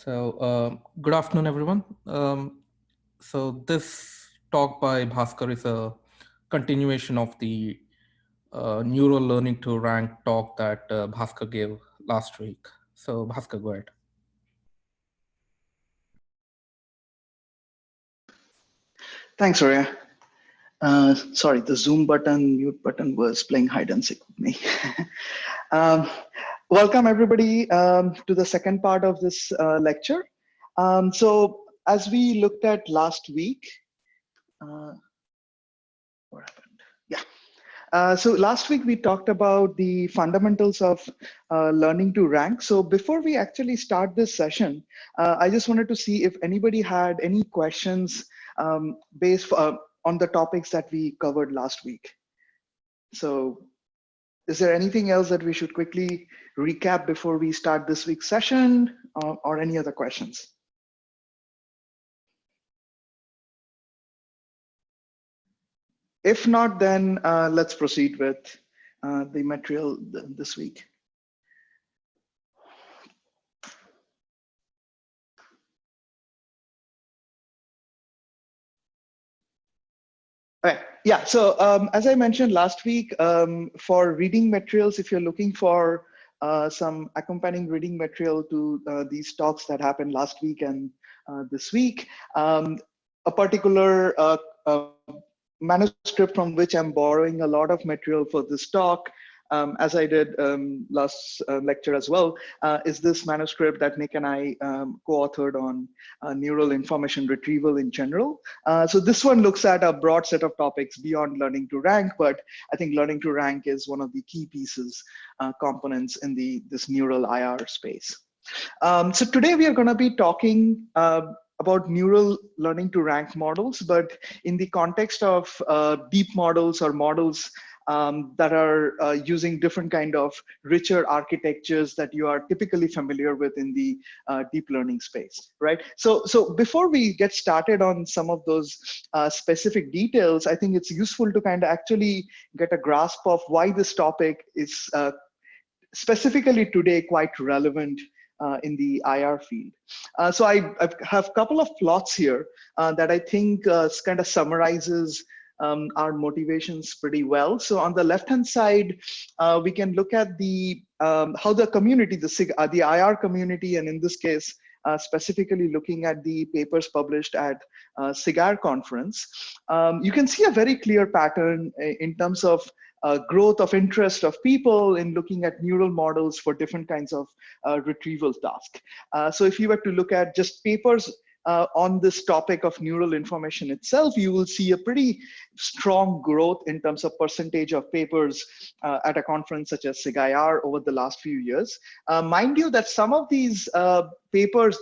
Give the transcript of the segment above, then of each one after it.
Good afternoon, everyone. So this talk by Bhaskar is a continuation of the neural learning to rank talk that Bhaskar gave last week. So Bhaskar, go ahead. Thanks, Arya. Sorry, the Zoom button, mute button was playing hide and seek with me. um, Welcome, everybody, to the second part of this lecture. So, as we looked at last week, uh, what happened? Yeah. So last week we talked about the fundamentals of learning to rank. So before we actually start this session, I just wanted to see if anybody had any questions based on the topics that we covered last week. So is there anything else that we should quickly recap before we start this week's session, or any other questions? If not, then let's proceed with the material this week. Right. Yeah. So as I mentioned last week, for reading materials, if you're looking for some accompanying reading material to these talks that happened last week and this week, a particular manuscript from which I'm borrowing a lot of material for this talk, as I did last lecture as well, is this manuscript that Nick and I co-authored on neural information retrieval in general. So this one looks at a broad set of topics beyond learning to rank, but I think learning to rank is one of the key pieces, components in this neural IR space. So today we are going to be talking about neural learning to rank models, but in the context of deep models or models that are using different kind of richer architectures that you are typically familiar with in the deep learning space, right? So before we get started on some of those specific details, I think it's useful to kind of actually get a grasp of why this topic is specifically today quite relevant in the IR field. So I have a couple of plots here that I think kind of summarizes our motivations pretty well. So on the left-hand side, we can look at the how the community, the IR community, and in this case, specifically looking at the papers published at SIGAR conference, you can see a very clear pattern in terms of growth of interest of people in looking at neural models for different kinds of retrieval tasks. So if you were to look at just papers on this topic of neural information itself, you will see a pretty strong growth in terms of percentage of papers at a conference such as SIGIR over the last few years. Mind you that some of these papers,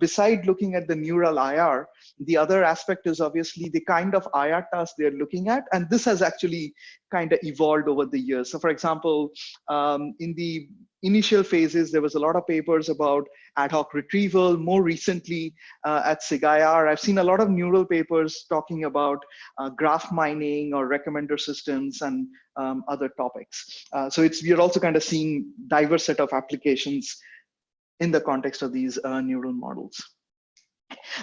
beside looking at the neural IR, the other aspect is obviously the kind of IR tasks they're looking at, and this has actually kind of evolved over the years. So for example, in the initial phases, there was a lot of papers about ad hoc retrieval. More recently, at SIGIR, I've seen a lot of neural papers talking about graph mining or recommender systems and other topics. So we're also kind of seeing diverse set of applications in the context of these neural models.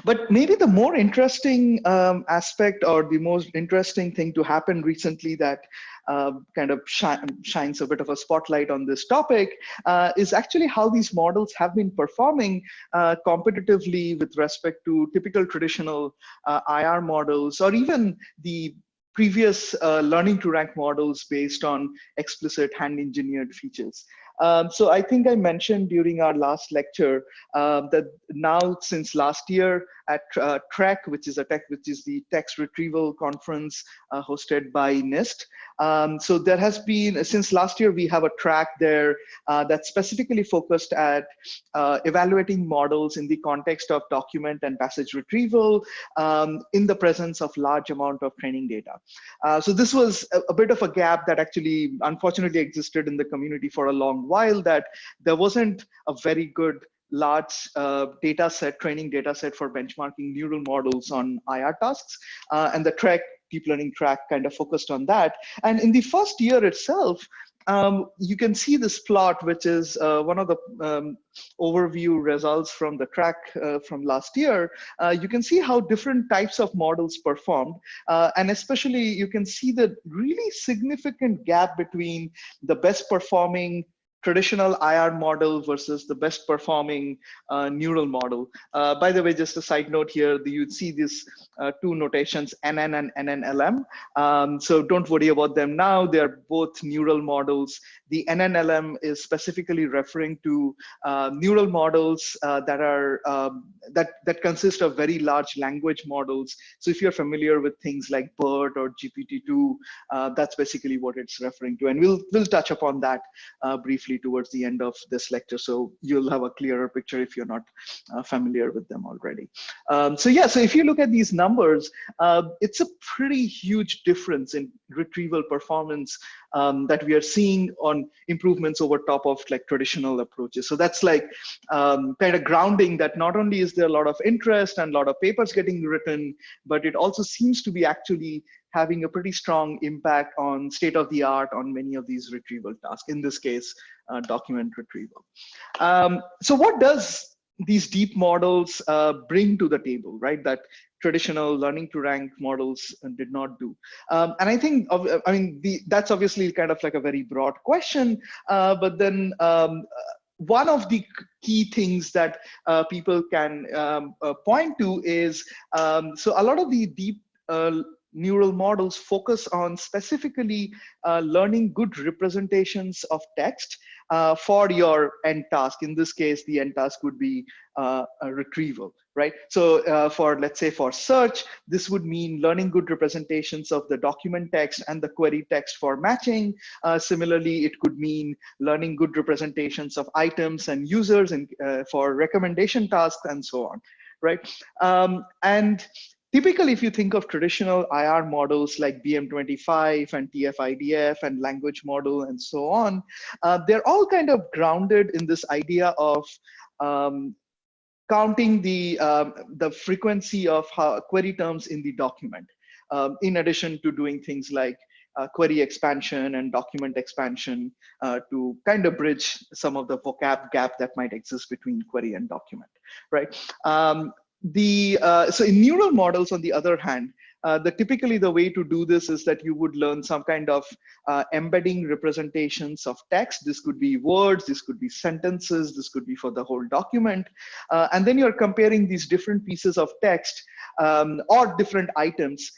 But maybe the more interesting aspect, or the most interesting thing to happen recently that kind of shines a bit of a spotlight on this topic is actually how these models have been performing competitively with respect to typical traditional IR models, or even the previous learning to rank models based on explicit hand engineered features. So I think I mentioned during our last lecture that now since last year at TREC, which is the text retrieval conference hosted by NIST. So there has been, since last year, we have a track there that's specifically focused at evaluating models in the context of document and passage retrieval in the presence of large amount of training data. So this was a bit of a gap that actually unfortunately existed in the community for a long while, that there wasn't a very good large training data set for benchmarking neural models on IR tasks. And the TREC deep learning track kind of focused on that. And in the first year itself, you can see this plot, which is one of the overview results from the track from last year. You can see how different types of models performed. And especially you can see the really significant gap between the best performing traditional IR model versus the best performing neural model. By the way, just a side note here, you'd see these two notations, NN and NNLM. So don't worry about them now. They're both neural models. The NNLM is specifically referring to neural models that consist of very large language models. So if you're familiar with things like BERT or GPT-2, that's basically what it's referring to. And we'll touch upon that briefly towards the end of this lecture, so you'll have a clearer picture if you're not familiar with them already. So if you look at these numbers, it's a pretty huge difference in retrieval performance that we are seeing on improvements over top of like traditional approaches. So that's like kind of grounding that not only is there a lot of interest and a lot of papers getting written, but it also seems to be actually having a pretty strong impact on state of the art on many of these retrieval tasks, in this case, document retrieval. So what does these deep models bring to the table, right? That traditional learning to rank models did not do. And I think, that's obviously kind of like a very broad question, but then one of the key things that people can point to is, so a lot of the deep neural models focus on specifically learning good representations of text for your end task. In this case, the end task would be a retrieval, right? So let's say for search, this would mean learning good representations of the document text and the query text for matching. Similarly, it could mean learning good representations of items and users and for recommendation tasks and so on, right? And typically, if you think of traditional IR models like BM25 and TF-IDF and language model and so on, they're all kind of grounded in this idea of counting the frequency of query terms in the document, in addition to doing things like query expansion and document expansion to kind of bridge some of the vocab gap that might exist between query and document, right? So in neural models, on the other hand, typically the way to do this is that you would learn some kind of embedding representations of text. This could be words, this could be sentences, this could be for the whole document. And then you're comparing these different pieces of text or different items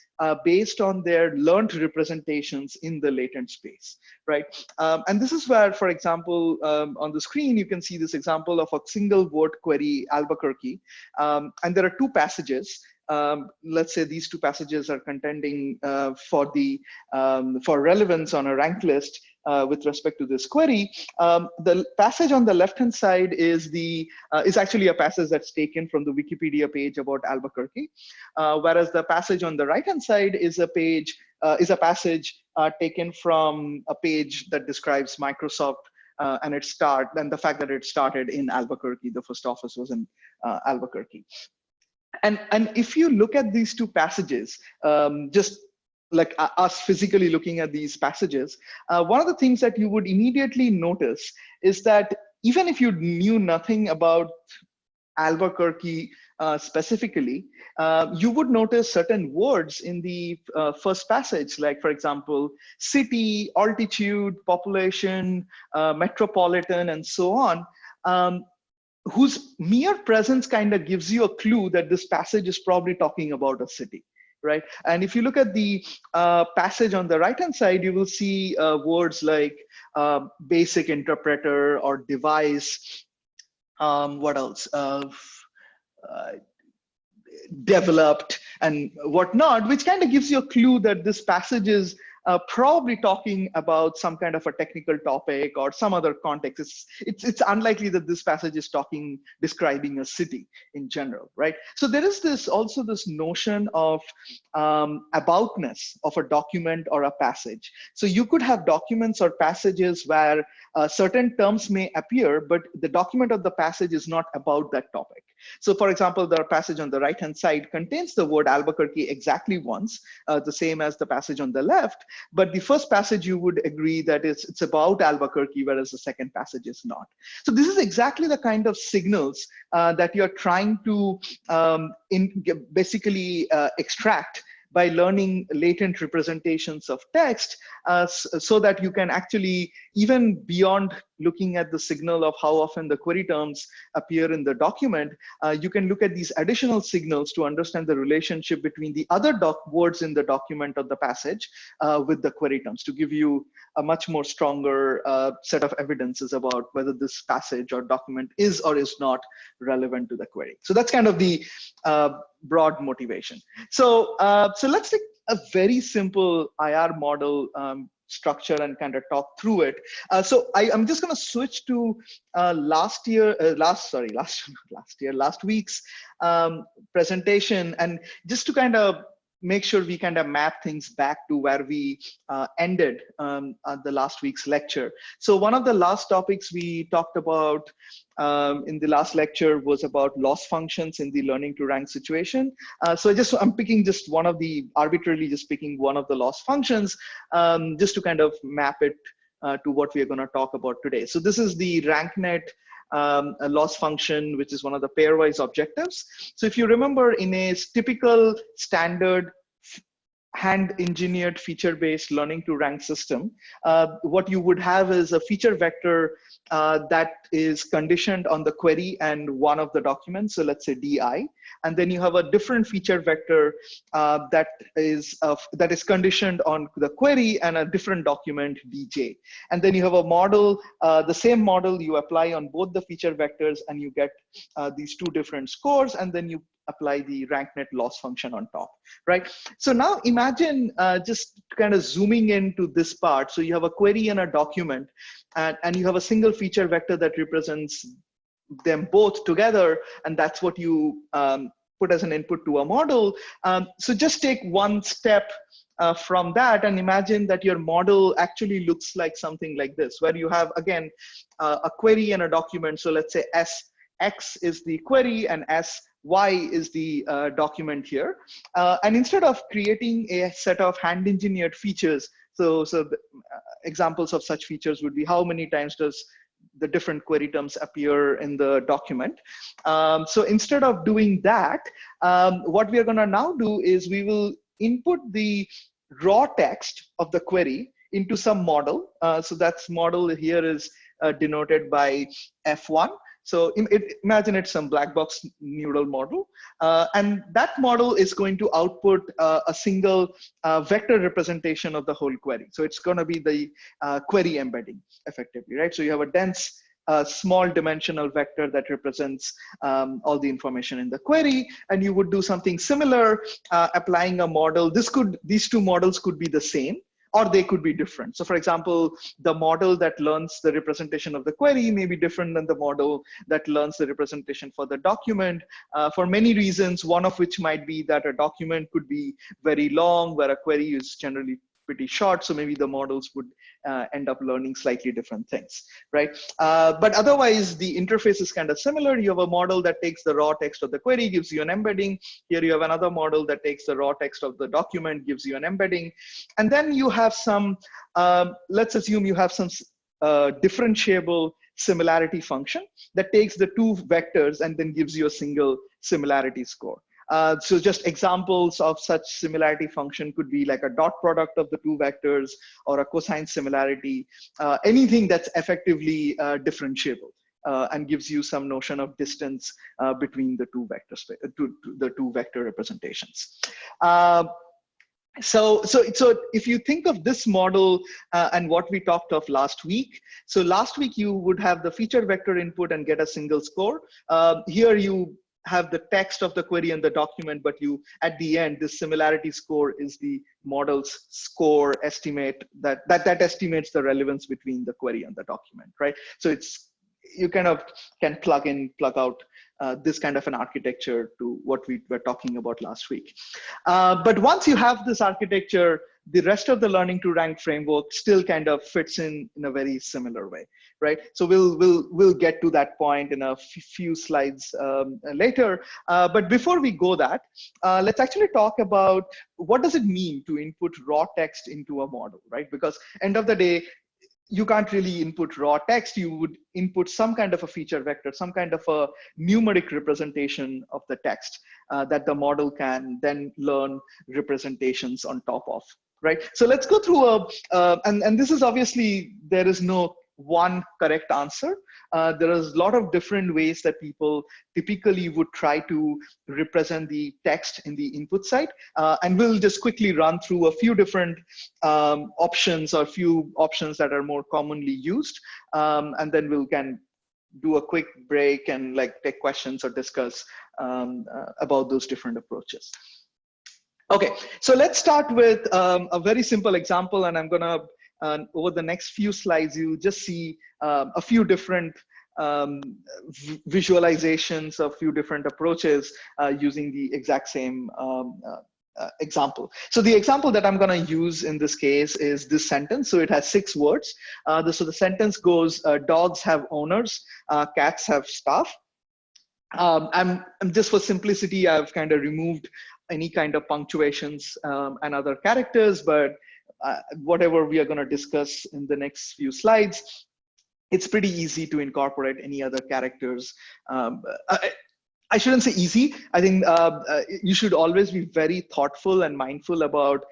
based on their learned representations in the latent space, right? And this is where, for example, on the screen, you can see this example of a single word query, Albuquerque. And there are two passages. Let's say these two passages are contending for relevance on a ranked list with respect to this query. The passage on the left-hand side is actually a passage that's taken from the Wikipedia page about Albuquerque, whereas the passage on the right-hand side is a passage taken from a page that describes Microsoft and the fact that it started in Albuquerque. The first office was in Albuquerque. And if you look at these two passages, just like us physically looking at these passages, one of the things that you would immediately notice is that even if you knew nothing about Albuquerque specifically, you would notice certain words in the first passage, like, for example, city, altitude, population, metropolitan, and so on, whose mere presence kind of gives you a clue that this passage is probably talking about a city, right? And if you look at the passage on the right-hand side, you will see words like basic interpreter or device. What else? Developed and whatnot, which kind of gives you a clue that this passage is probably talking about some kind of a technical topic or some other context. It's unlikely that this passage is describing a city in general, right? So there is also this notion of aboutness of a document or a passage. So you could have documents or passages where certain terms may appear, but the document of the passage is not about that topic. So for example, the passage on the right-hand side contains the word Albuquerque exactly once, the same as the passage on the left, but the first passage you would agree that it's about Albuquerque, whereas the second passage is not. So this is exactly the kind of signals that you're trying to basically extract by learning latent representations of text, so that you can actually, even beyond looking at the signal of how often the query terms appear in the document, you can look at these additional signals to understand the relationship between the other words in the document or the passage with the query terms, to give you a much more stronger set of evidences about whether this passage or document is or is not relevant to the query. So that's kind of the broad motivation. So let's take a very simple IR model structure and kind of talk through it. I'm just going to switch to last week's presentation, and just to kind of make sure we kind of map things back to where we ended at the last week's lecture. So one of the last topics we talked about in the last lecture was about loss functions in the learning to rank situation. I'm picking just one of the, arbitrarily just picking one of the loss functions, just to kind of map it to what we are going to talk about today. So this is the RankNet a loss function, which is one of the pairwise objectives. So if you remember, in a typical standard hand engineered feature based learning to rank system, what you would have is a feature vector that is conditioned on the query and one of the documents. So let's say DI, and then you have a different feature vector that is conditioned on the query and a different document DJ. And then you have a model, the same model you apply on both the feature vectors, and you get these two different scores, and then you apply the RankNet loss function on top, right? So now imagine just kind of zooming into this part. So you have a query and a document, and you have a single feature vector that represents them both together, and that's what you put as an input to a model. So just take one step from that and imagine that your model actually looks like something like this, where you have, again, a query and a document. So let's say SX is the query and SY is the document here. And instead of creating a set of hand engineered features, so the, examples of such features would be how many times does the different query terms appear in the document. So instead of doing that, what we are going to now do is we will input the raw text of the query into some model. So that's model here is denoted by F1. So imagine it's some black box neural model. And that model is going to output a single vector representation of the whole query. So it's going to be the query embedding effectively, right? So you have a dense, small dimensional vector that represents all the information in the query. And you would do something similar, applying a model. These two models could be the same, or they could be different. So for example, the model that learns the representation of the query may be different than the model that learns the representation for the document, for many reasons, one of which might be that a document could be very long, where a query is generally pretty short. So maybe the models would end up learning slightly different things, right? But otherwise, the interface is kind of similar. You have a model that takes the raw text of the query, gives you an embedding. Here you have another model that takes the raw text of the document, gives you an embedding. And then you have some, let's assume you have some differentiable similarity function that takes the two vectors and then gives you a single similarity score. So just examples of such similarity function could be like a dot product of the two vectors, or a cosine similarity, anything that's effectively differentiable and gives you some notion of distance between the two vectors, the two vector representations. So if you think of this model and what we talked of last week, so last week you would have the feature vector input and get a single score. Here you have the text of the query and the document, but you, at the end, this similarity score is the model's score estimate that estimates the relevance between the query and the document, right? So you kind of can plug in, plug out this kind of an architecture to what we were talking about last week. But once you have this architecture, the rest of the learning to rank framework still kind of fits in a very similar way, right? So we'll get to that point in a few slides later. But before we go that, let's actually talk about what does it mean to input raw text into a model, right? Because end of the day, you can't really input raw text. You would input some kind of a feature vector, some kind of a numeric representation of the text that the model can then learn representations on top of, right? So let's go through and this is obviously, there is no one correct answer. There is a lot of different ways that people typically would try to represent the text in the input side. And we'll just quickly run through a few different options, or few options that are more commonly used. And then we'll can do a quick break and like take questions or discuss about those different approaches. Okay, so let's start with a very simple example, and I'm gonna, over the next few slides, you just see a few different visualizations of few different approaches using the exact same example. So the example that I'm gonna use in this case is this sentence. So it has 6 words. So the sentence goes, dogs have owners, cats have staff. I'm just for simplicity, I've kind of removed any kind of punctuations and other characters, but whatever we are going to discuss in the next few slides, it's pretty easy to incorporate any other characters. I shouldn't say easy. I think you should always be very thoughtful and mindful about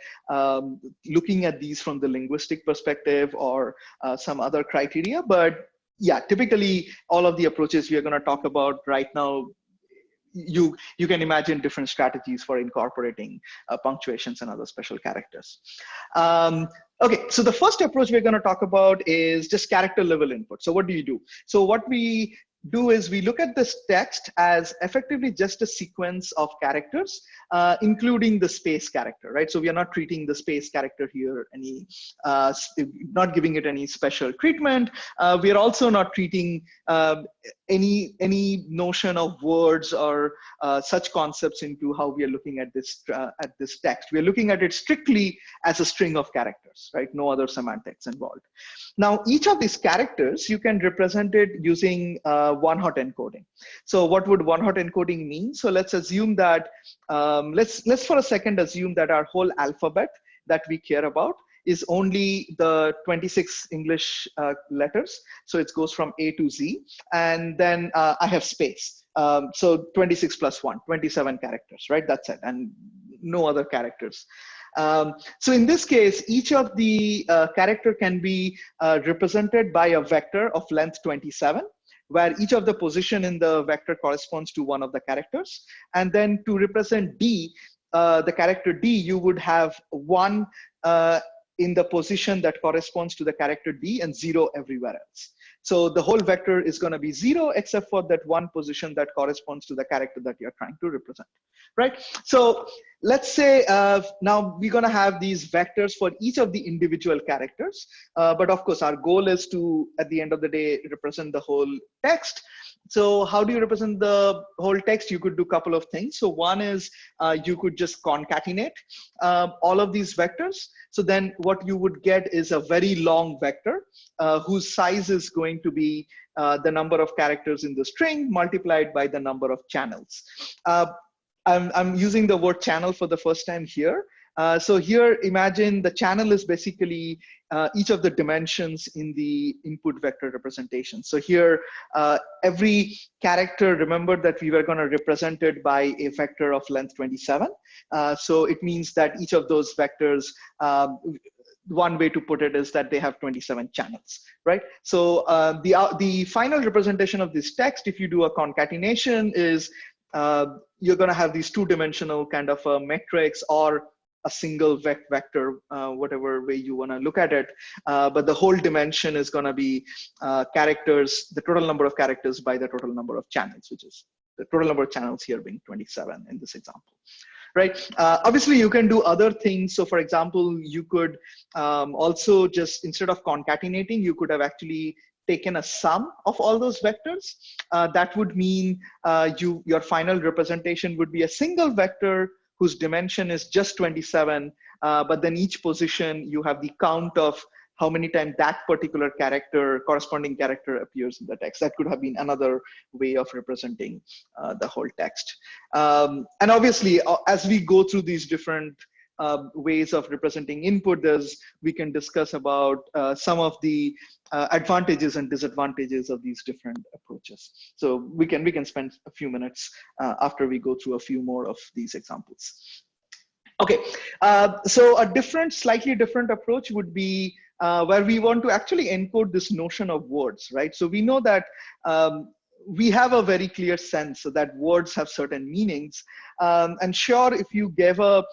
looking at these from the linguistic perspective or some other criteria. But yeah, typically all of the approaches we are going to talk about right now, you can imagine different strategies for incorporating punctuations and other special characters. Okay, so the first approach we're going to talk about is just character level input. So what do you do? So what we do is we look at this text as effectively just a sequence of characters, including the space character, right? So we are not treating the space character here any, not giving it any special treatment. We are also not treating any notion of words or such concepts into how we are looking at this text. We are looking at it strictly as a string of characters, right? No other semantics involved. Now, each of these characters, you can represent it using one-hot encoding. So what would one-hot encoding mean? So let's assume that, let's for a second assume that our whole alphabet that we care about is only the 26 English letters. So it goes from A to Z. And then I have space. So 26 plus 1, 27 characters, right? That's it. And no other characters. So in this case, each of the character can be represented by a vector of length 27, where each of the position in the vector corresponds to one of the characters. And then to represent D, the character D, you would have 1 in the position that corresponds to the character D and 0 everywhere else. So the whole vector is going to be 0 except for that 1 position that corresponds to the character that you're trying to represent, right? So let's say now we're going to have these vectors for each of the individual characters. But of course, our goal is to, at the end of the day, represent the whole text. So how do you represent the whole text? You could do a couple of things. So one is you could just concatenate all of these vectors. So then what you would get is a very long vector whose size is going to be the number of characters in the string multiplied by the number of channels. I'm using the word channel for the first time here. So here, imagine the channel is basically each of the dimensions in the input vector representation. So here, every character, remember that we were going to represent it by a vector of length 27. So it means that each of those vectors, one way to put it is that they have 27 channels, right? So the final representation of this text, if you do a concatenation, is you're going to have these 2-dimensional kind of a matrix or a single vector, whatever way you want to look at it. But the whole dimension is going to be characters, the total number of characters by the total number of channels, which is the total number of channels here being 27 in this example. Right. Obviously, you can do other things. So, for example, you could also just, instead of concatenating, you could have actually taken a sum of all those vectors, that would mean your final representation would be a single vector whose dimension is just 27, but then each position you have the count of how many times that particular character, corresponding character, appears in the text. That could have been another way of representing the whole text. And obviously, as we go through these different ways of representing input, we can discuss about some of the advantages and disadvantages of these different approaches. So we can spend a few minutes after we go through a few more of these examples. Okay, so a slightly different approach would be where we want to actually encode this notion of words, right? So we know that we have a very clear sense that words have certain meanings. And sure, if you gave a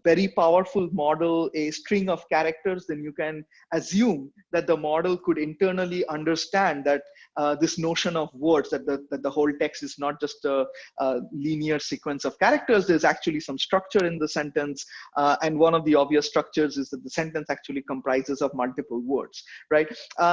very powerful model a string of characters, then you can assume that the model could internally understand that this notion of words, that the whole text is not just a linear sequence of characters. There's actually some structure in the sentence. And one of the obvious structures is that the sentence actually comprises of multiple words, right?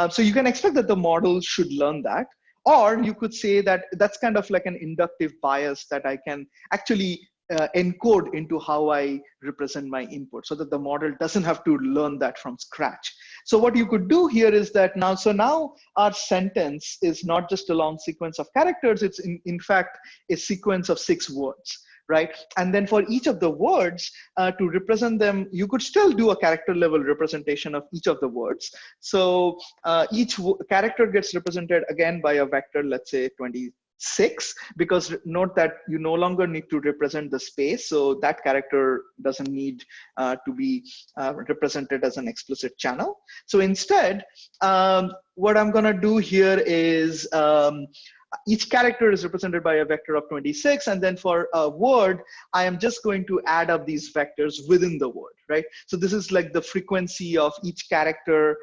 So you can expect that the model should learn that. Or you could say that that's kind of like an inductive bias that I can actually encode into how I represent my input, so that the model doesn't have to learn that from scratch. So what you could do here is that now our sentence is not just a long sequence of characters, it's in fact a sequence of 6 words, right? And then for each of the words, to represent them, you could still do a character level representation of each of the words. So each character gets represented again by a vector, let's say 26, because note that you no longer need to represent the space. So that character doesn't need to be represented as an explicit channel. So instead, what I'm going to do here is each character is represented by a vector of 26. And then for a word, I am just going to add up these vectors within the word, right? So this is like the frequency of each character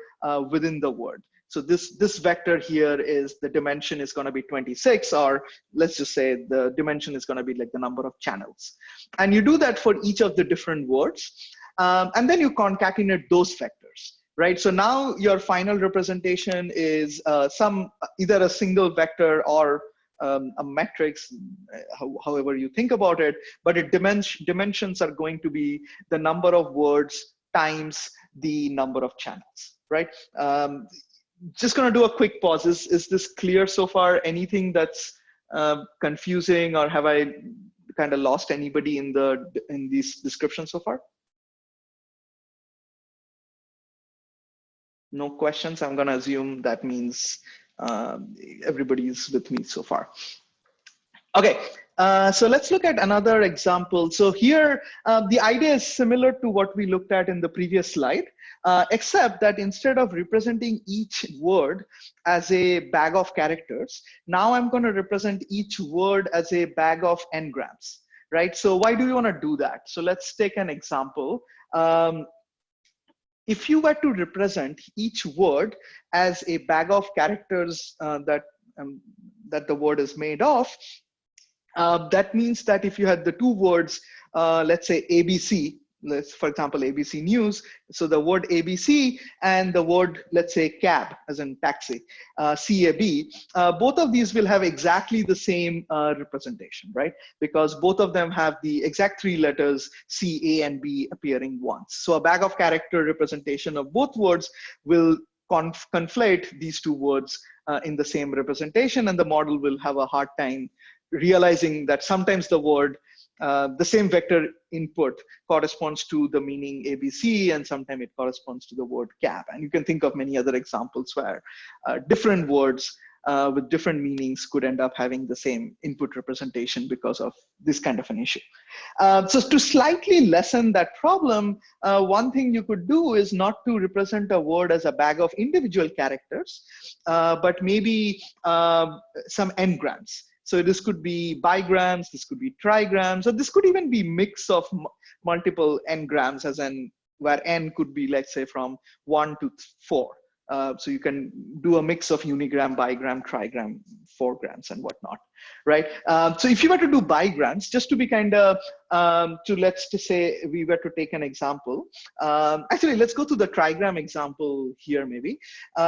within the word. So this vector here is the dimension is going to be 26, or let's just say the dimension is going to be like the number of channels. And you do that for each of the different words. And then you concatenate those vectors, right? So now your final representation is either a single vector or a matrix, however you think about it, but dimensions are going to be the number of words times the number of channels, right? Just going to do a quick pause. Is this clear so far? Anything that's confusing, or have I kind of lost anybody in these descriptions so far? No questions. I'm going to assume that means everybody's with me so far. Okay, so let's look at another example. So here, the idea is similar to what we looked at in the previous slide, except that instead of representing each word as a bag of characters, now I'm going to represent each word as a bag of n-grams, right? So why do you want to do that? So let's take an example. If you were to represent each word as a bag of characters that the word is made of, that means that if you had the 2 words, let's say ABC, for example, ABC News, so the word ABC and the word, let's say, cab, as in taxi, CAB, both of these will have exactly the same representation, right? Because both of them have the exact 3 letters C, A, and B appearing once. So a bag of character representation of both words will conflate these 2 words in the same representation, and the model will have a hard time realizing that sometimes the word, the same vector input corresponds to the meaning ABC, and sometimes it corresponds to the word cab. And you can think of many other examples where different words with different meanings could end up having the same input representation because of this kind of an issue. So to slightly lessen that problem, one thing you could do is not to represent a word as a bag of individual characters, but maybe some n-grams. So this could be bigrams, this could be trigrams, or this could even be mix of multiple n-grams, as in where n could be, let's say, from 1 to 4. So you can do a mix of unigram, bigram, trigram, fourgrams, and whatnot, right? So if you were to do bigrams, just to be kind of, let's just say we were to take an example. Actually, let's go to the trigram example here maybe.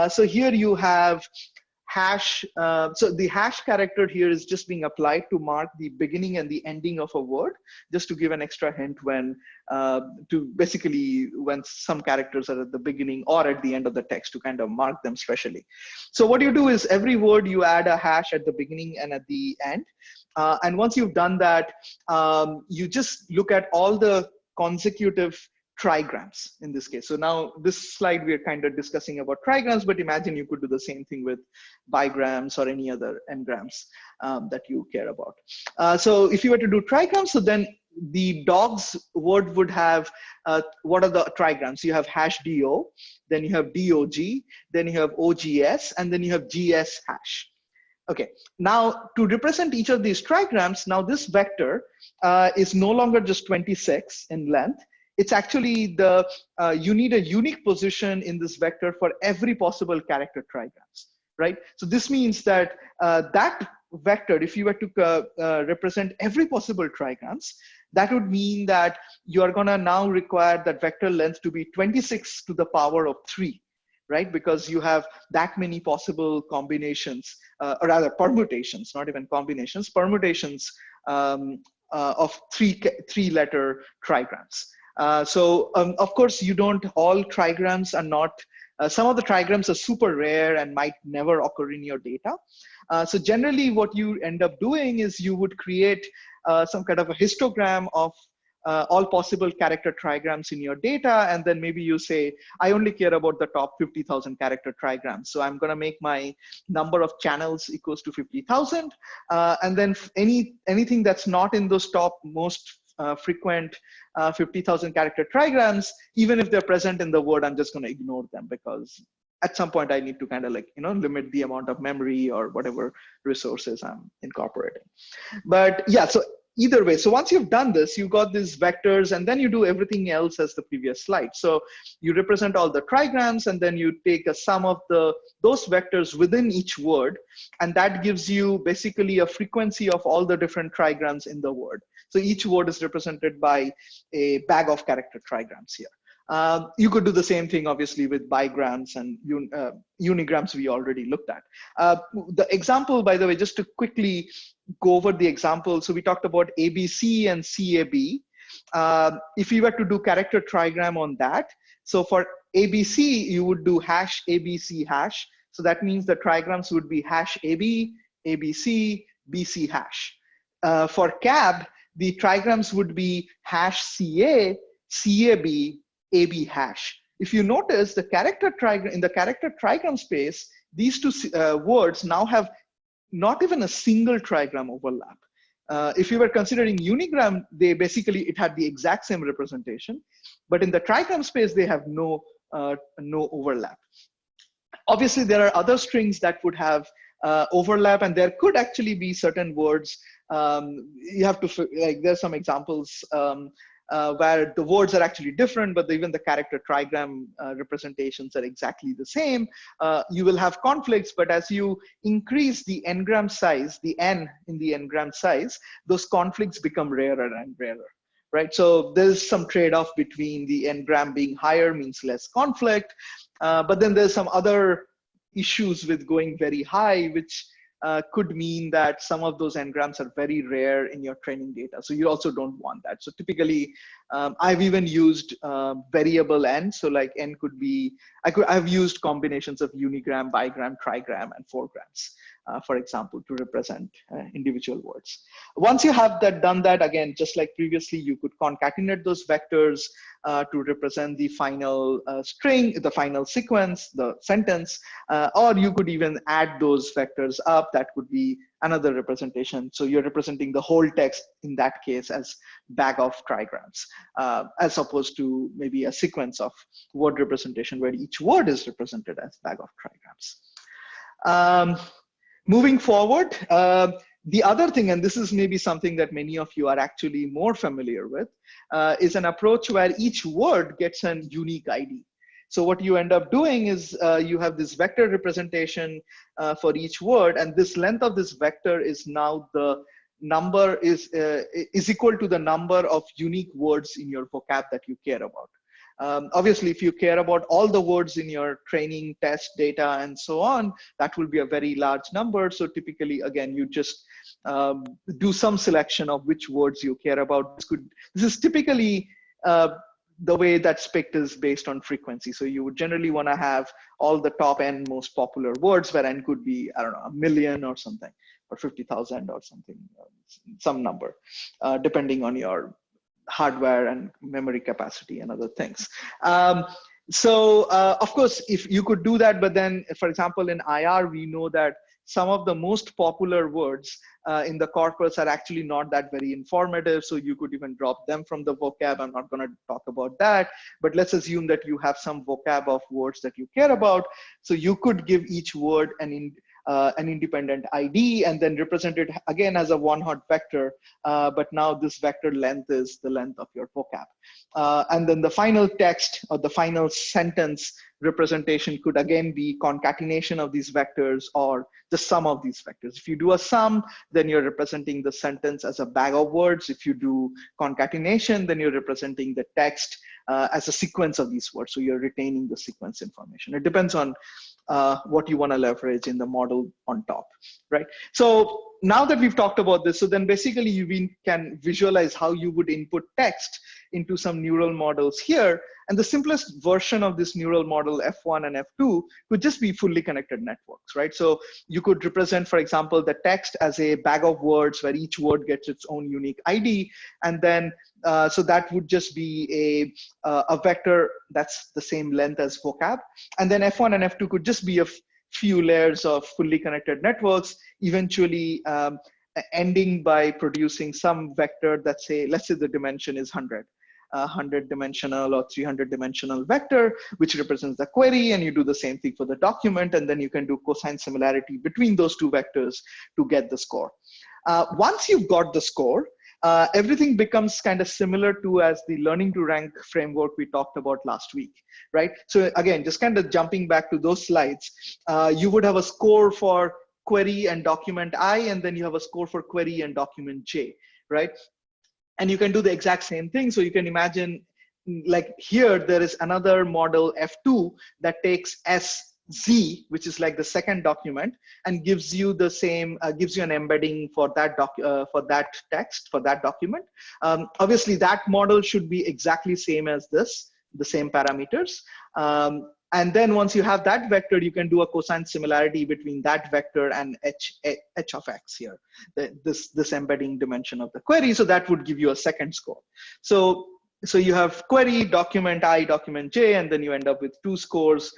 So here you have hash. So the hash character here is just being applied to mark the beginning and the ending of a word, just to give an extra hint when, to basically when some characters are at the beginning or at the end of the text, to kind of mark them specially. So what you do is every word you add a hash at the beginning and at the end. And once you've done that, you just look at all the consecutive trigrams in this case. So now this slide, we're kind of discussing about trigrams, but imagine you could do the same thing with bigrams or any other n-grams that you care about. So if you were to do trigrams, so then the dog's word would have, what are the trigrams? You have hash do, then you have dog, then you have ogs, and then you have gs hash. Okay, now to represent each of these trigrams, now this vector is no longer just 26 in length. It's actually the, you need a unique position in this vector for every possible character trigrams, right? So this means that that vector, if you were to represent every possible trigrams, that would mean that you are gonna now require that vector length to be 26 to the power of 3, right? Because you have that many possible combinations, or rather permutations, not even combinations, permutations of three-letter trigrams. So of course, you don't, all trigrams are not, some of the trigrams are super rare and might never occur in your data. So generally what you end up doing is you would create some kind of a histogram of all possible character trigrams in your data. And then maybe you say, I only care about the top 50,000 character trigrams. So I'm gonna make my number of channels equals to 50,000. And then anything that's not in those top most frequent 50,000 character trigrams, even if they're present in the word, I'm just going to ignore them, because at some point I need to kind of like, limit the amount of memory or whatever resources I'm incorporating. But yeah, so either way, so once you've done this, you've got these vectors, and then you do everything else as the previous slide. So you represent all the trigrams, and then you take a sum of those vectors within each word, and that gives you basically a frequency of all the different trigrams in the word. So each word is represented by a bag of character trigrams here. You could do the same thing, obviously, with bigrams and unigrams we already looked at. The example, by the way, just to quickly go over the example. So we talked about ABC and CAB. If you were to do character trigram on that, so for ABC, you would do hash ABC hash. So that means the trigrams would be hash AB, ABC, BC hash. For CAB, the trigrams would be hash CA, CAB, AB hash. If you notice the character trigram, in the character trigram space, these two words now have not even a single trigram overlap. If you were considering unigram, it had the exact same representation, but in the trigram space, they have no overlap. Obviously, there are other strings that would have overlap, and there could actually be certain words. You have to, like, there's some examples where the words are actually different, but even the character trigram representations are exactly the same. You will have conflicts, but as you increase the n-gram size, the n in the n-gram size, those conflicts become rarer and rarer, right? So there's some trade-off between the n-gram being higher means less conflict, but then there's some other issues with going very high, which could mean that some of those n-grams are very rare in your training data. So you also don't want that. So typically, I've even used variable n. So like n could be, I've used combinations of unigram, bigram, trigram, and fourgrams, for example, to represent individual words. Once you have done that, again, just like previously, you could concatenate those vectors to represent the final string, the final sequence, the sentence, or you could even add those vectors up. That could be another representation. So you're representing the whole text in that case as bag of trigrams, as opposed to maybe a sequence of word representation where each word is represented as bag of trigrams. Moving forward, the other thing, and this is maybe something that many of you are actually more familiar with, is an approach where each word gets a unique ID. So what you end up doing is you have this vector representation for each word, and this length of this vector is now the number is equal to the number of unique words in your vocab that you care about. Obviously, if you care about all the words in your training, test data, and so on, that will be a very large number. So typically, again, you just do some selection of which words you care about. This is typically the way that's picked is based on frequency. So you would generally want to have all the top n most popular words, where n could be, I don't know, 1,000,000 or something, or 50,000 or something, some number, depending on your hardware and memory capacity and other things. Of course, if you could do that, but then, for example, in IR, we know that some of the most popular words in the corpus are actually not that very informative. So you could even drop them from the vocab. I'm not going to talk about that, but let's assume that you have some vocab of words that you care about. So you could give each word an independent ID and then represent it again as a one-hot vector. But now this vector length is the length of your vocab. And then the final text or the final sentence representation could again be concatenation of these vectors or the sum of these vectors. If you do a sum, then you're representing the sentence as a bag of words. If you do concatenation, then you're representing the text as a sequence of these words. So you're retaining the sequence information. It depends on what you want to leverage in the model on top, right? So now that we've talked about this, so then basically you can visualize how you would input text into some neural models here. And the simplest version of this neural model, F1 and F2, could just be fully connected networks, right? So you could represent, for example, the text as a bag of words where each word gets its own unique ID. And then, so that would just be a vector that's the same length as vocab. And then F1 and F2 could just be a few layers of fully connected networks, eventually ending by producing some vector that let's say the dimension is 100. 100 dimensional or 300 dimensional vector, which represents the query, and you do the same thing for the document, and then you can do cosine similarity between those two vectors to get the score. Once you've got the score, everything becomes kind of similar to as the learning to rank framework we talked about last week, right? So again, just kind of jumping back to those slides, you would have a score for query and document I, and then you have a score for query and document J, right? And you can do the exact same thing. So you can imagine, like here, there is another model F2 that takes SZ, which is like the second document, and gives you the same, gives you an embedding for that text, for that document. Obviously, that model should be exactly same as this, the same parameters. And then once you have that vector, you can do a cosine similarity between that vector and h of x here, this embedding dimension of the query. So that would give you a second score. So you have query, document I, document J, and then you end up with two scores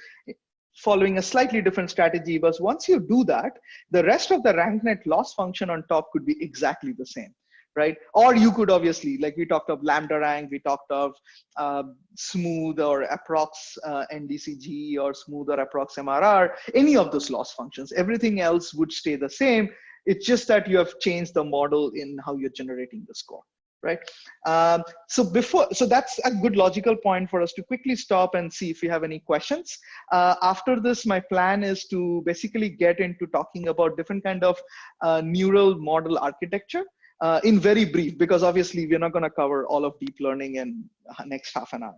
following a slightly different strategy. But once you do that, the rest of the RankNet loss function on top could be exactly the same, right? Or you could obviously, like we talked of lambda rank, we talked of smooth or approx NDCG or smooth or approx MRR, any of those loss functions, everything else would stay the same. It's just that you have changed the model in how you're generating the score, right? So that's a good logical point for us to quickly stop and see if you have any questions. After this, my plan is to basically get into talking about different kind of neural model architecture. In very brief, because obviously we're not going to cover all of deep learning in next half an hour.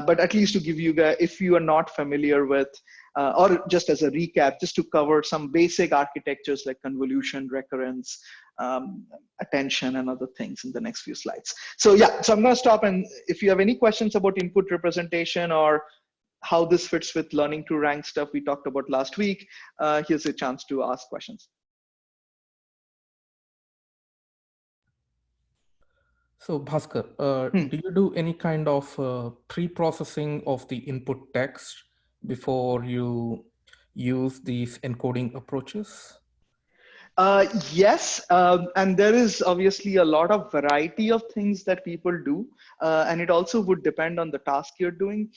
But at least to give you guys, if you are not familiar with, or just as a recap, just to cover some basic architectures like convolution, recurrence, attention, and other things in the next few slides. So yeah, so I'm going to stop, and if you have any questions about input representation or how this fits with learning to rank stuff we talked about last week, here's a chance to ask questions. So Bhaskar, do you do any kind of pre-processing of the input text before you use these encoding approaches? Yes, and there is obviously a lot of variety of things that people do, and it also would depend on the task you're doing.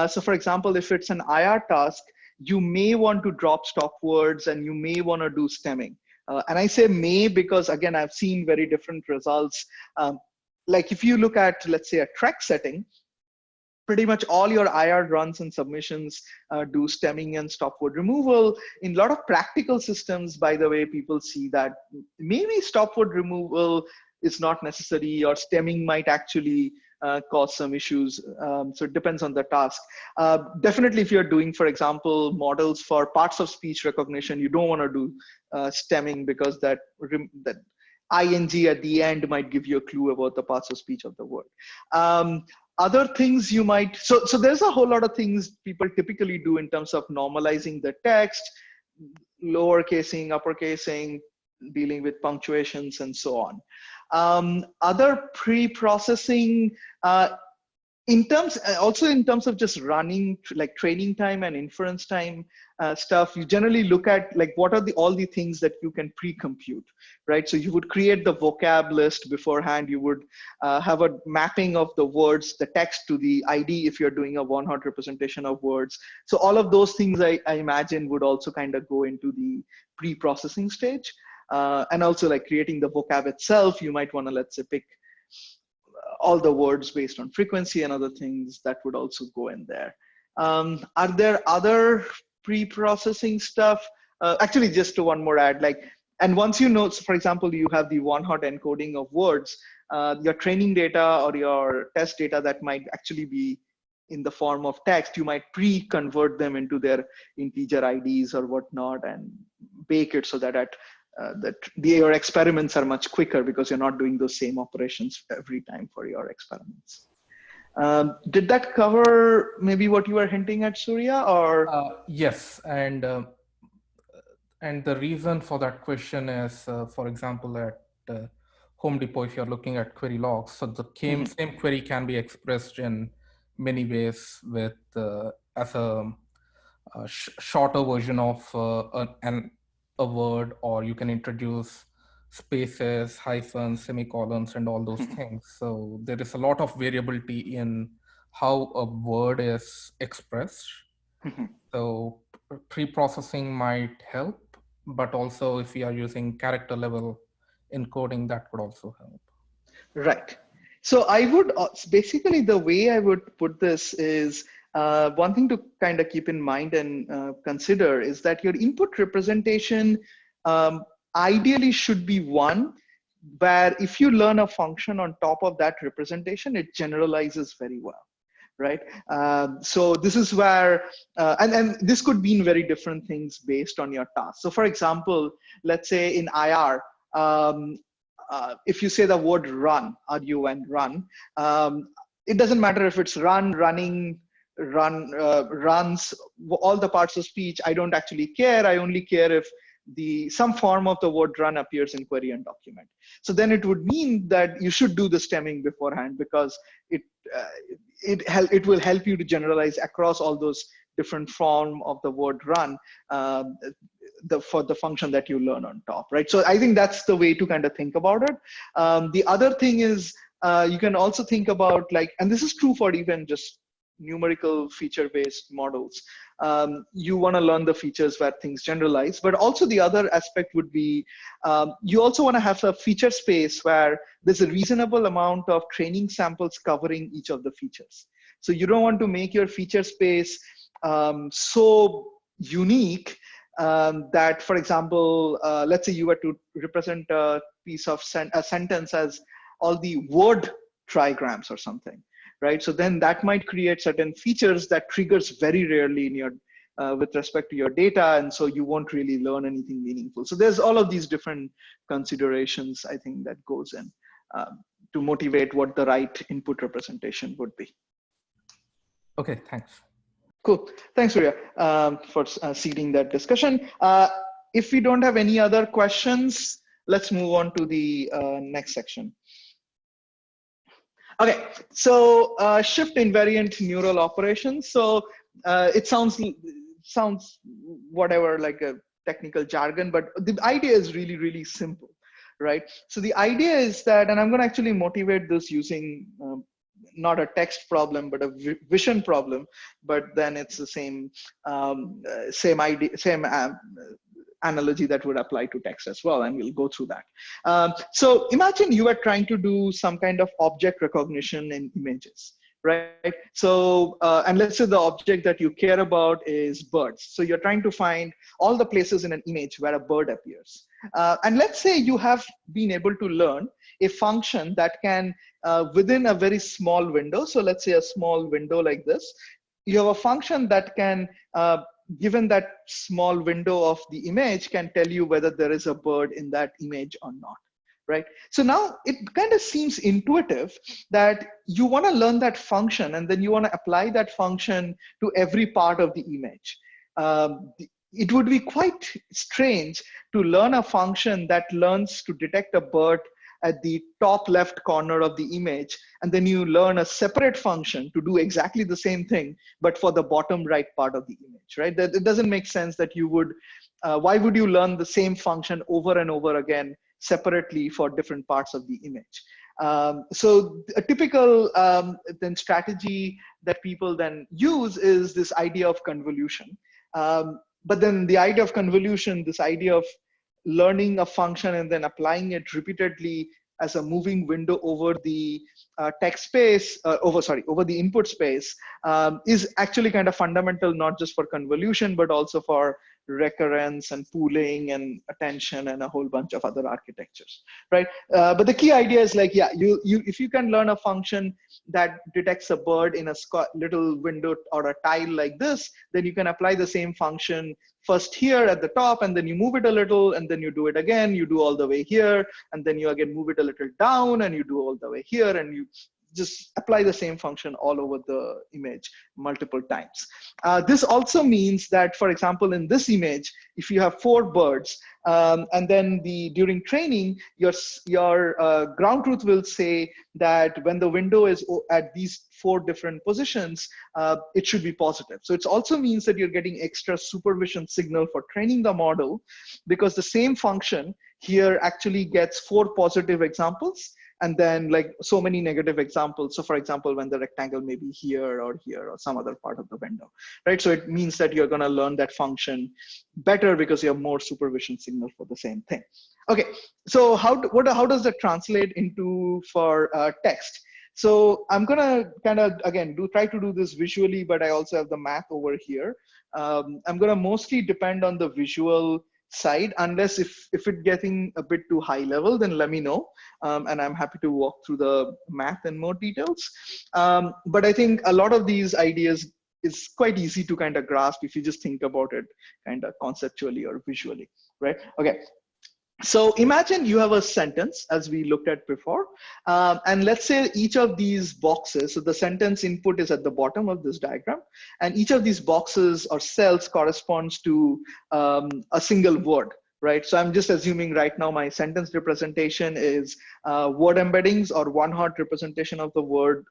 So for example, if it's an IR task, you may want to drop stop words and you may want to do stemming. And I say may because, again, I've seen very different results. Like if you look at, let's say, a track setting, pretty much all your IR runs and submissions do stemming and stop word removal. In a lot of practical systems, by the way, people see that maybe stop word removal is not necessary, or stemming might actually cause some issues. So it depends on the task. Definitely, if you're doing, for example, models for parts of speech recognition, you don't want to do stemming, because that ing at the end might give you a clue about the parts of speech of the word. Other things you might, so there's a whole lot of things people typically do in terms of normalizing the text, lowercasing, uppercasing, dealing with punctuations, and so on. Other pre-processing, also in terms of just running, like training time and inference time stuff, you generally look at like what are all the things that you can pre-compute, right? So you would create the vocab list beforehand. You would have a mapping of the words, the text to the ID if you're doing a one-hot representation of words. So all of those things I imagine would also kind of go into the pre-processing stage. And also like creating the vocab itself, you might want to, let's say, pick all the words based on frequency and other things that would also go in there. Are there other pre-processing stuff? Actually, just to one more add, like, and once you know, so for example, you have the one-hot encoding of words, your training data or your test data that might actually be in the form of text, you might pre-convert them into their integer IDs or whatnot and bake it so that your experiments are much quicker, because you're not doing those same operations every time for your experiments. Did that cover maybe what you were hinting at, Surya? Or Yes, and the reason for that question is, for example, at Home Depot, if you're looking at query logs, so the same query can be expressed in many ways with as a shorter version of a word, or you can introduce spaces, hyphens, semicolons, and all those things. So there is a lot of variability in how a word is expressed. So pre-processing might help, but also if we are using character level encoding, that could also help. right. So I would basically, the way I would put this is, one thing to kind of keep in mind and consider is that your input representation ideally should be one where if you learn a function on top of that representation, it generalizes very well, right? So this is where, and this could mean very different things based on your task. So for example, let's say in IR, if you say the word run, RUN, run, it doesn't matter if it's run, running, runs, all the parts of speech. I don't actually care. I only care if some form of the word run appears in query and document. So then it would mean that you should do the stemming beforehand, because it will help you to generalize across all those different form of the word run for the function that you learn on top, right? So I think that's the way to kind of think about it. The other thing is you can also think about like, and this is true for even just numerical feature-based models. You want to learn the features where things generalize, but also the other aspect would be you also want to have a feature space where there's a reasonable amount of training samples covering each of the features. So you don't want to make your feature space so unique that, for example, let's say you were to represent a piece of a sentence as all the word trigrams or something, right? So then that might create certain features that triggers very rarely in your with respect to your data, and so you won't really learn anything meaningful. So there's all of these different considerations, I think, that goes in to motivate what the right input representation would be. Okay, thanks. Cool. Thanks, Surya, for seeding that discussion. If we don't have any other questions, let's move on to the next section. Okay, so shift invariant neural operations. So it sounds whatever like a technical jargon, but the idea is really, really simple, right? So the idea is that, and I'm going to actually motivate this using not a text problem, but a vision problem, but then it's the same idea, same analogy that would apply to text as well, and we'll go through that. So imagine you are trying to do some kind of object recognition in images, right? So, and let's say the object that you care about is birds. So you're trying to find all the places in an image where a bird appears. And let's say you have been able to learn a function that can, within a very small window, so let's say a small window like this, you have a function that can, given that small window of the image, can tell you whether there is a bird in that image or not, right? So now it kind of seems intuitive that you want to learn that function and then you want to apply that function to every part of the image. It would be quite strange to learn a function that learns to detect a bird at the top left corner of the image, and then you learn a separate function to do exactly the same thing, but for the bottom right part of the image, right? That it doesn't make sense that you would, why would you learn the same function over and over again separately for different parts of the image? So a typical then strategy that people then use is this idea of convolution. But then the idea of convolution, this idea of learning a function and then applying it repeatedly as a moving window over the text space, over the input space, is actually kind of fundamental, not just for convolution, but also for recurrence and pooling and attention and a whole bunch of other architectures, right? But the key idea is like, yeah, if you can learn a function that detects a bird in a little window or a tile like this, then you can apply the same function first here at the top, and then you move it a little, and then you do it again, you do all the way here, and then you again move it a little down, and you do all the way here, and you just apply the same function all over the image multiple times. This also means that, for example, in this image, if you have 4 birds, and then during training, your ground truth will say that when the window is at these 4 different positions, it should be positive. So it also means that you're getting extra supervision signal for training the model, because the same function here actually gets 4 positive examples and then like so many negative examples. So for example, when the rectangle may be here or some other part of the window, right? So it means that you're going to learn that function better because you have more supervision signal for the same thing. Okay, so how does that translate into for text? So I'm gonna kind of again try to do this visually, but I also have the math over here. I'm gonna mostly depend on the visual side, unless if it's getting a bit too high level, then let me know, and I'm happy to walk through the math in more details. But I think a lot of these ideas is quite easy to kind of grasp if you just think about it kind of conceptually or visually, right? Okay. So imagine you have a sentence, as we looked at before, and let's say each of these boxes, so the sentence input is at the bottom of this diagram, and each of these boxes or cells corresponds to a single word, right? So I'm just assuming right now my sentence representation is word embeddings or one-hot representation of the word.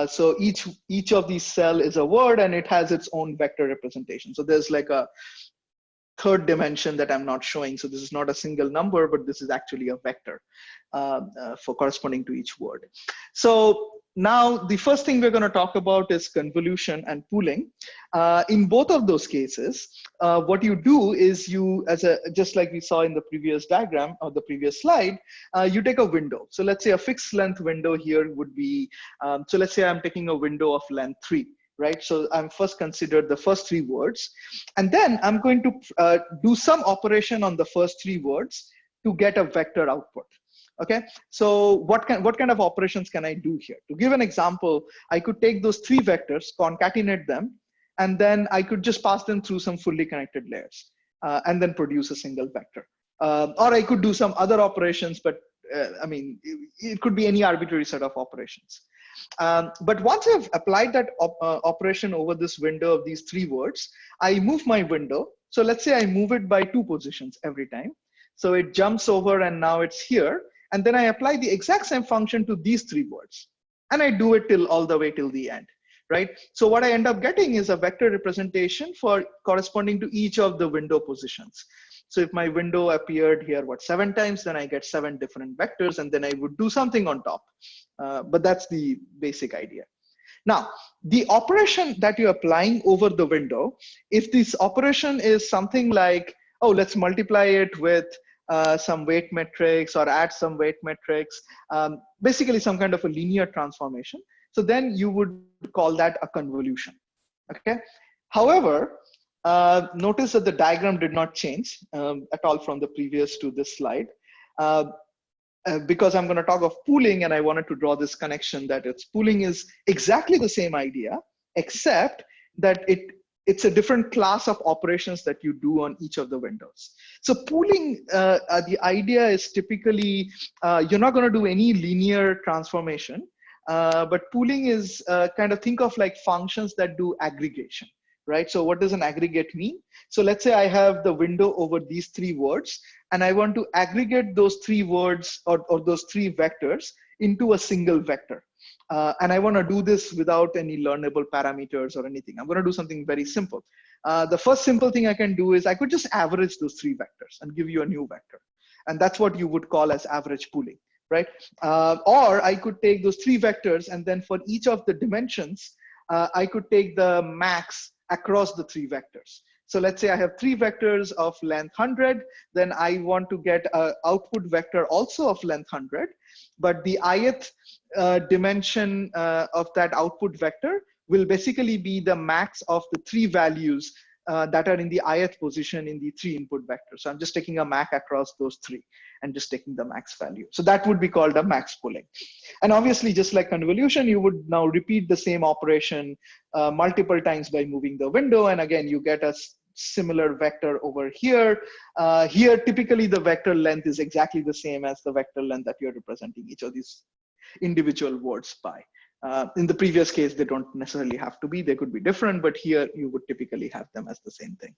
So each of these cell is a word, and it has its own vector representation. So there's like a third dimension that I'm not showing. So this is not a single number, but this is actually a vector for corresponding to each word. So now the first thing we're going to talk about is convolution and pooling. In both of those cases, what you do is just like we saw in the previous diagram or the previous slide, you take a window. So let's say a fixed length window here would be, so let's say I'm taking a window of length 3. Right, so I'm first considered the first 3 words, and then I'm going to do some operation on the first 3 words to get a vector output. Okay, so what kind of operations can I do here? To give an example, I could take those 3 vectors, concatenate them, and then I could just pass them through some fully connected layers, and then produce a single vector. Or I could do some other operations, but I mean, it could be any arbitrary set of operations. But once I've applied that operation over this window of these 3 words, I move my window. So let's say I move it by 2 positions every time. So it jumps over and now it's here. And then I apply the exact same function to these 3 words. And I do it all the way till the end, right? So what I end up getting is a vector representation for corresponding to each of the window positions. So if my window appeared here, 7 times, then I get 7 different vectors, and then I would do something on top. But that's the basic idea. Now, the operation that you're applying over the window, if this operation is something like, oh, let's multiply it with some weight metrics or add some weight metrics, basically some kind of a linear transformation, So then you would call that a convolution. Okay. However, notice that the diagram did not change at all from the previous to this slide. Uh, because I'm going to talk of pooling, and I wanted to draw this connection that it's pooling is exactly the same idea, except that it's a different class of operations that you do on each of the windows. So pooling, the idea is typically you're not going to do any linear transformation, but pooling is kind of think of like functions that do aggregation, right? So what does an aggregate mean? So let's say I have the window over these three words, and I want to aggregate those three words or those three vectors into a single vector. And I want to do this without any learnable parameters or anything. I'm going to do something very simple. The first simple thing I can do is I could just average those three vectors and give you a new vector. And that's what you would call as average pooling, right? Or I could take those three vectors, and then for each of the dimensions, I could take the max across the three vectors. So let's say I have three vectors of length 100, then I want to get an output vector also of length 100, but the ith dimension of that output vector will basically be the max of the three values that are in the ith position in the three input vectors. So I'm just taking a max across those three and just taking the max value. So that would be called a max pooling. And obviously, just like convolution, you would now repeat the same operation multiple times by moving the window. And again, you get a similar vector over here. Here, typically the vector length is exactly the same as the vector length that you're representing each of these individual words by. In the previous case, they don't necessarily have to be, they could be different, but here you would typically have them as the same thing.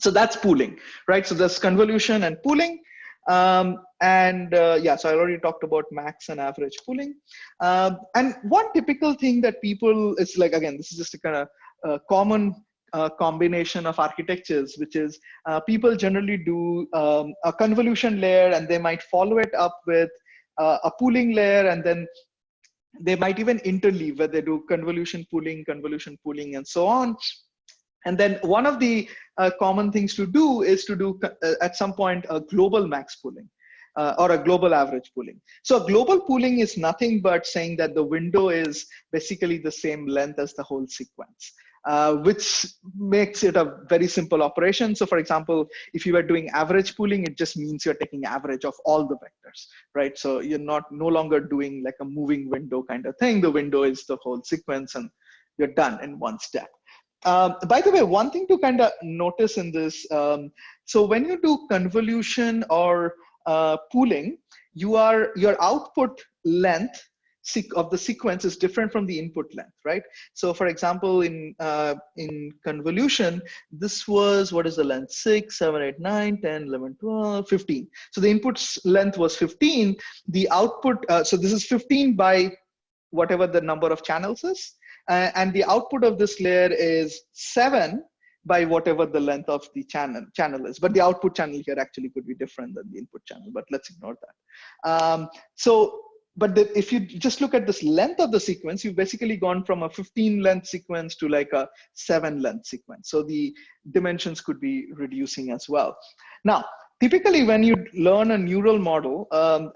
So that's pooling, right? So there's convolution and pooling. Yeah, so I already talked about max and average pooling. And one typical thing that people, it's like, again, this is just a kind of common combination of architectures, which is people generally do a convolution layer, and they might follow it up with a pooling layer, and then they might even interleave where they do convolution pooling, and so on. And then one of the common things to do is to do at some point a global max pooling or a global average pooling. So global pooling is nothing but saying that the window is basically the same length as the whole sequence. Which makes it a very simple operation. So for example, if you were doing average pooling, it just means you're taking average of all the vectors, right? So you're no longer doing like a moving window kind of thing. The window is the whole sequence, and you're done in one step. By the way, one thing to kind of notice in this, so when you do convolution or pooling, your output length of the sequence is different from the input length, right? So for example, in convolution, this was, what is the length? 6, 7, 8, 9, 10, 11, 12, 15. So the input's length was 15. The output, so this is 15 by whatever the number of channels is. And the output of this layer is 7 by whatever the length of the channel is. But the output channel here actually could be different than the input channel, but let's ignore that. But if you just look at this length of the sequence, you've basically gone from a 15 length sequence to like a 7 length sequence. So the dimensions could be reducing as well. Now, typically when you learn a neural model,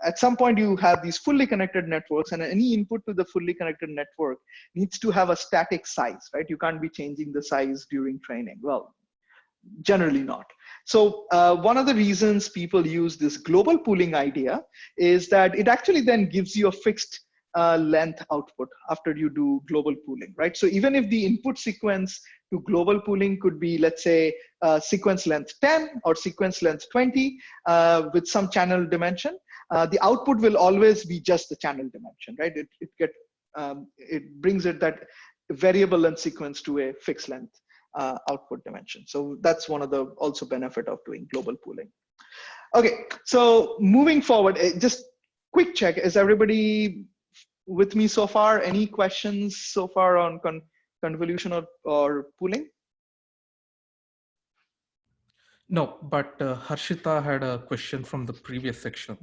at some point you have these fully connected networks, and any input to the fully connected network needs to have a static size, right? You can't be changing the size during training. Well, generally not. So one of the reasons people use this global pooling idea is that it actually then gives you a fixed length output after you do global pooling, right? So even if the input sequence to global pooling could be, let's say, sequence length 10 or sequence length 20 with some channel dimension, the output will always be just the channel dimension, right? It brings it that variable length sequence to a fixed length output dimension. So that's one of the also benefit of doing global pooling. Okay, so moving forward, just quick check. Is everybody with me so far? Any questions so far on convolution or pooling? No, but Harshita had a question from the previous section.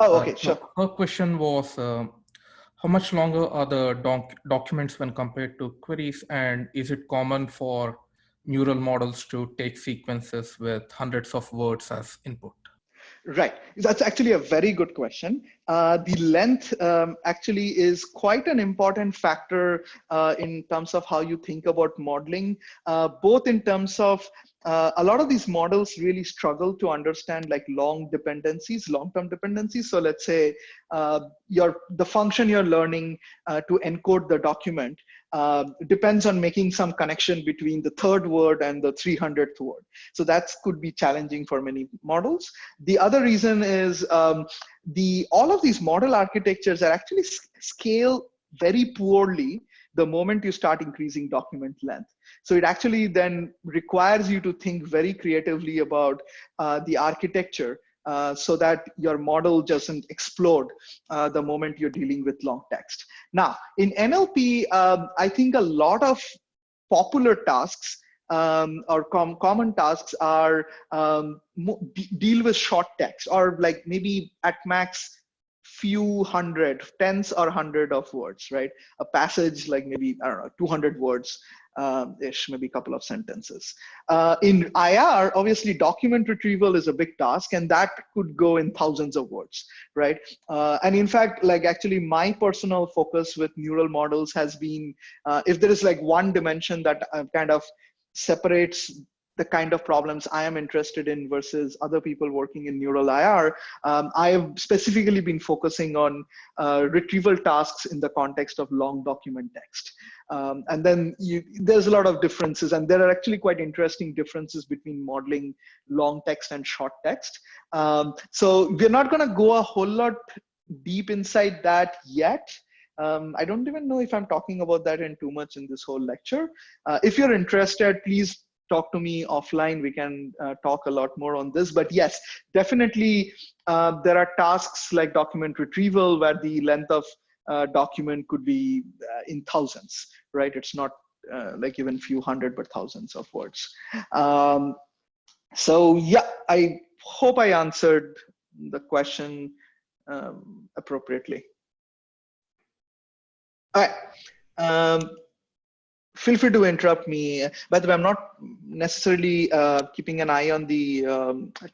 Oh, okay, So sure. her question was, how much longer are the documents when compared to queries, and is it common for neural models to take sequences with hundreds of words as input? Right. That's actually a very good question. The length actually is quite an important factor in terms of how you think about modeling, both in terms of a lot of these models really struggle to understand like long-term dependencies. So let's say the function you're learning to encode the document depends on making some connection between the third word and the 300th word. So that could be challenging for many models. The other reason is all of these model architectures are actually scale very poorly the moment you start increasing document length. So it actually then requires you to think very creatively about the architecture so that your model doesn't explode the moment you're dealing with long text. Now, in NLP, I think a lot of popular tasks or common tasks are deal with short text, or like maybe at max few hundred, tens or hundred of words, right? A passage like maybe, I don't know, 200 words ish, maybe a couple of sentences. In IR, obviously document retrieval is a big task, and that could go in thousands of words, right? And in fact, like actually my personal focus with neural models has been, if there is like one dimension that kind of separates the kind of problems I am interested in versus other people working in neural IR, I have specifically been focusing on retrieval tasks in the context of long document text. And then there's a lot of differences, and there are actually quite interesting differences between modeling long text and short text. So we're not going to go a whole lot deep inside that yet. I don't even know if I'm talking about that in too much in this whole lecture. If you're interested, please talk to me offline. We can talk a lot more on this. But yes, definitely there are tasks like document retrieval where the length of document could be in thousands, right? It's not like even few hundred, but thousands of words. So yeah, I hope I answered the question appropriately. All right. Feel free to interrupt me. By the way, I'm not necessarily keeping an eye on the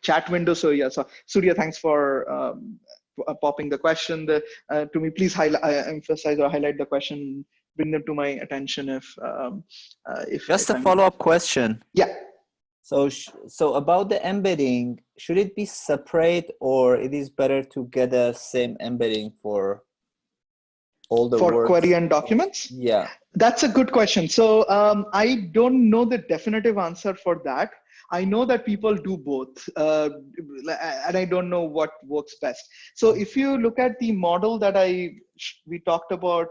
chat window. So yeah, so Surya, thanks for popping the question to me. Please emphasize or highlight the question, bring them to my attention Just if a I'm. follow-up question. Yeah. So about the embedding, should it be separate, or it is better to get a same embedding for all the For words? query and documents? Yeah. That's a good question. So I don't know the definitive answer for that. I know that people do both, and I don't know what works best. So if you look at the model that we talked about,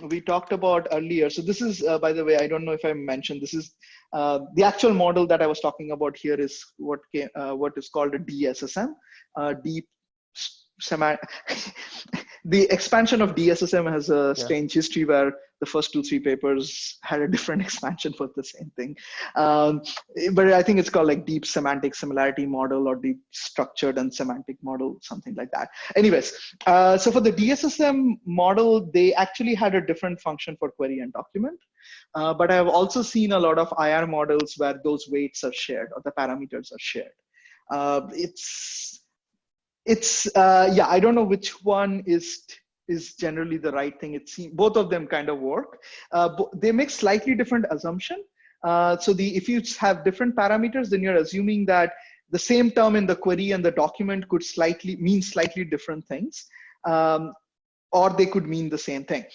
we talked about earlier. So this is, by the way, I don't know if I mentioned, this is the actual model that I was talking about here is what is called a DSSM, deep semantic. The expansion of DSSM has a strange history where the first 2-3 papers had a different expansion for the same thing. But I think it's called like deep semantic similarity model or deep structured and semantic model, something like that. Anyways, so for the DSSM model, they actually had a different function for query and document. But I have also seen a lot of IR models where those weights are shared or the parameters are shared. Yeah, I don't know which one is generally the right thing. Both of them kind of work. They make slightly different assumption. So if you have different parameters, then you're assuming that the same term in the query and the document could mean slightly different things, or they could mean the same thing.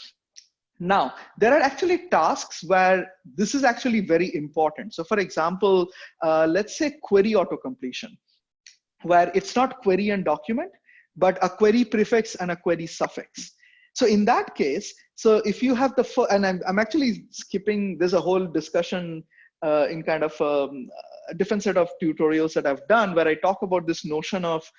Now, there are actually tasks where this is actually very important. So for example, let's say query autocompletion, where it's not query and document, but a query prefix and a query suffix. So in that case, so if you have and I'm actually skipping, there's a whole discussion in kind of a different set of tutorials that I've done where I talk about this notion of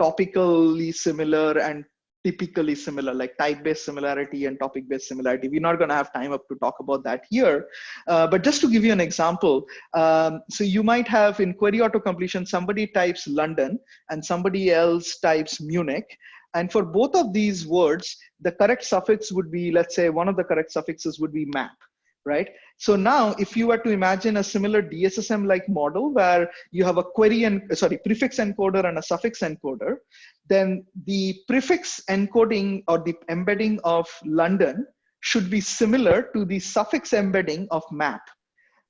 topically similar and typically similar, like type-based similarity and topic-based similarity. We're not going to have time up to talk about that here. But just to give you an example, so you might have in query autocompletion, somebody types London and somebody else types Munich. And for both of these words, the correct suffix would be, let's say one of the correct suffixes would be map. right? So now if you were to imagine a similar DSSM like model where you have a prefix encoder and a suffix encoder, then the prefix encoding or the embedding of London should be similar to the suffix embedding of map.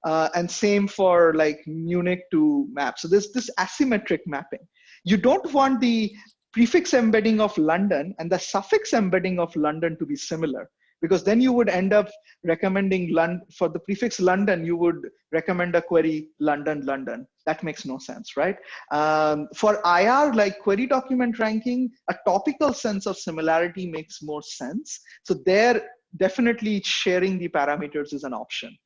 And same for like Munich to map. So there's this asymmetric mapping. You don't want the prefix embedding of London and the suffix embedding of London to be similar, because then you would end up recommending for the prefix London, you would recommend a query London, London. That makes no sense, right? For IR, like query document ranking, a topical sense of similarity makes more sense. So there, definitely sharing the parameters is an option.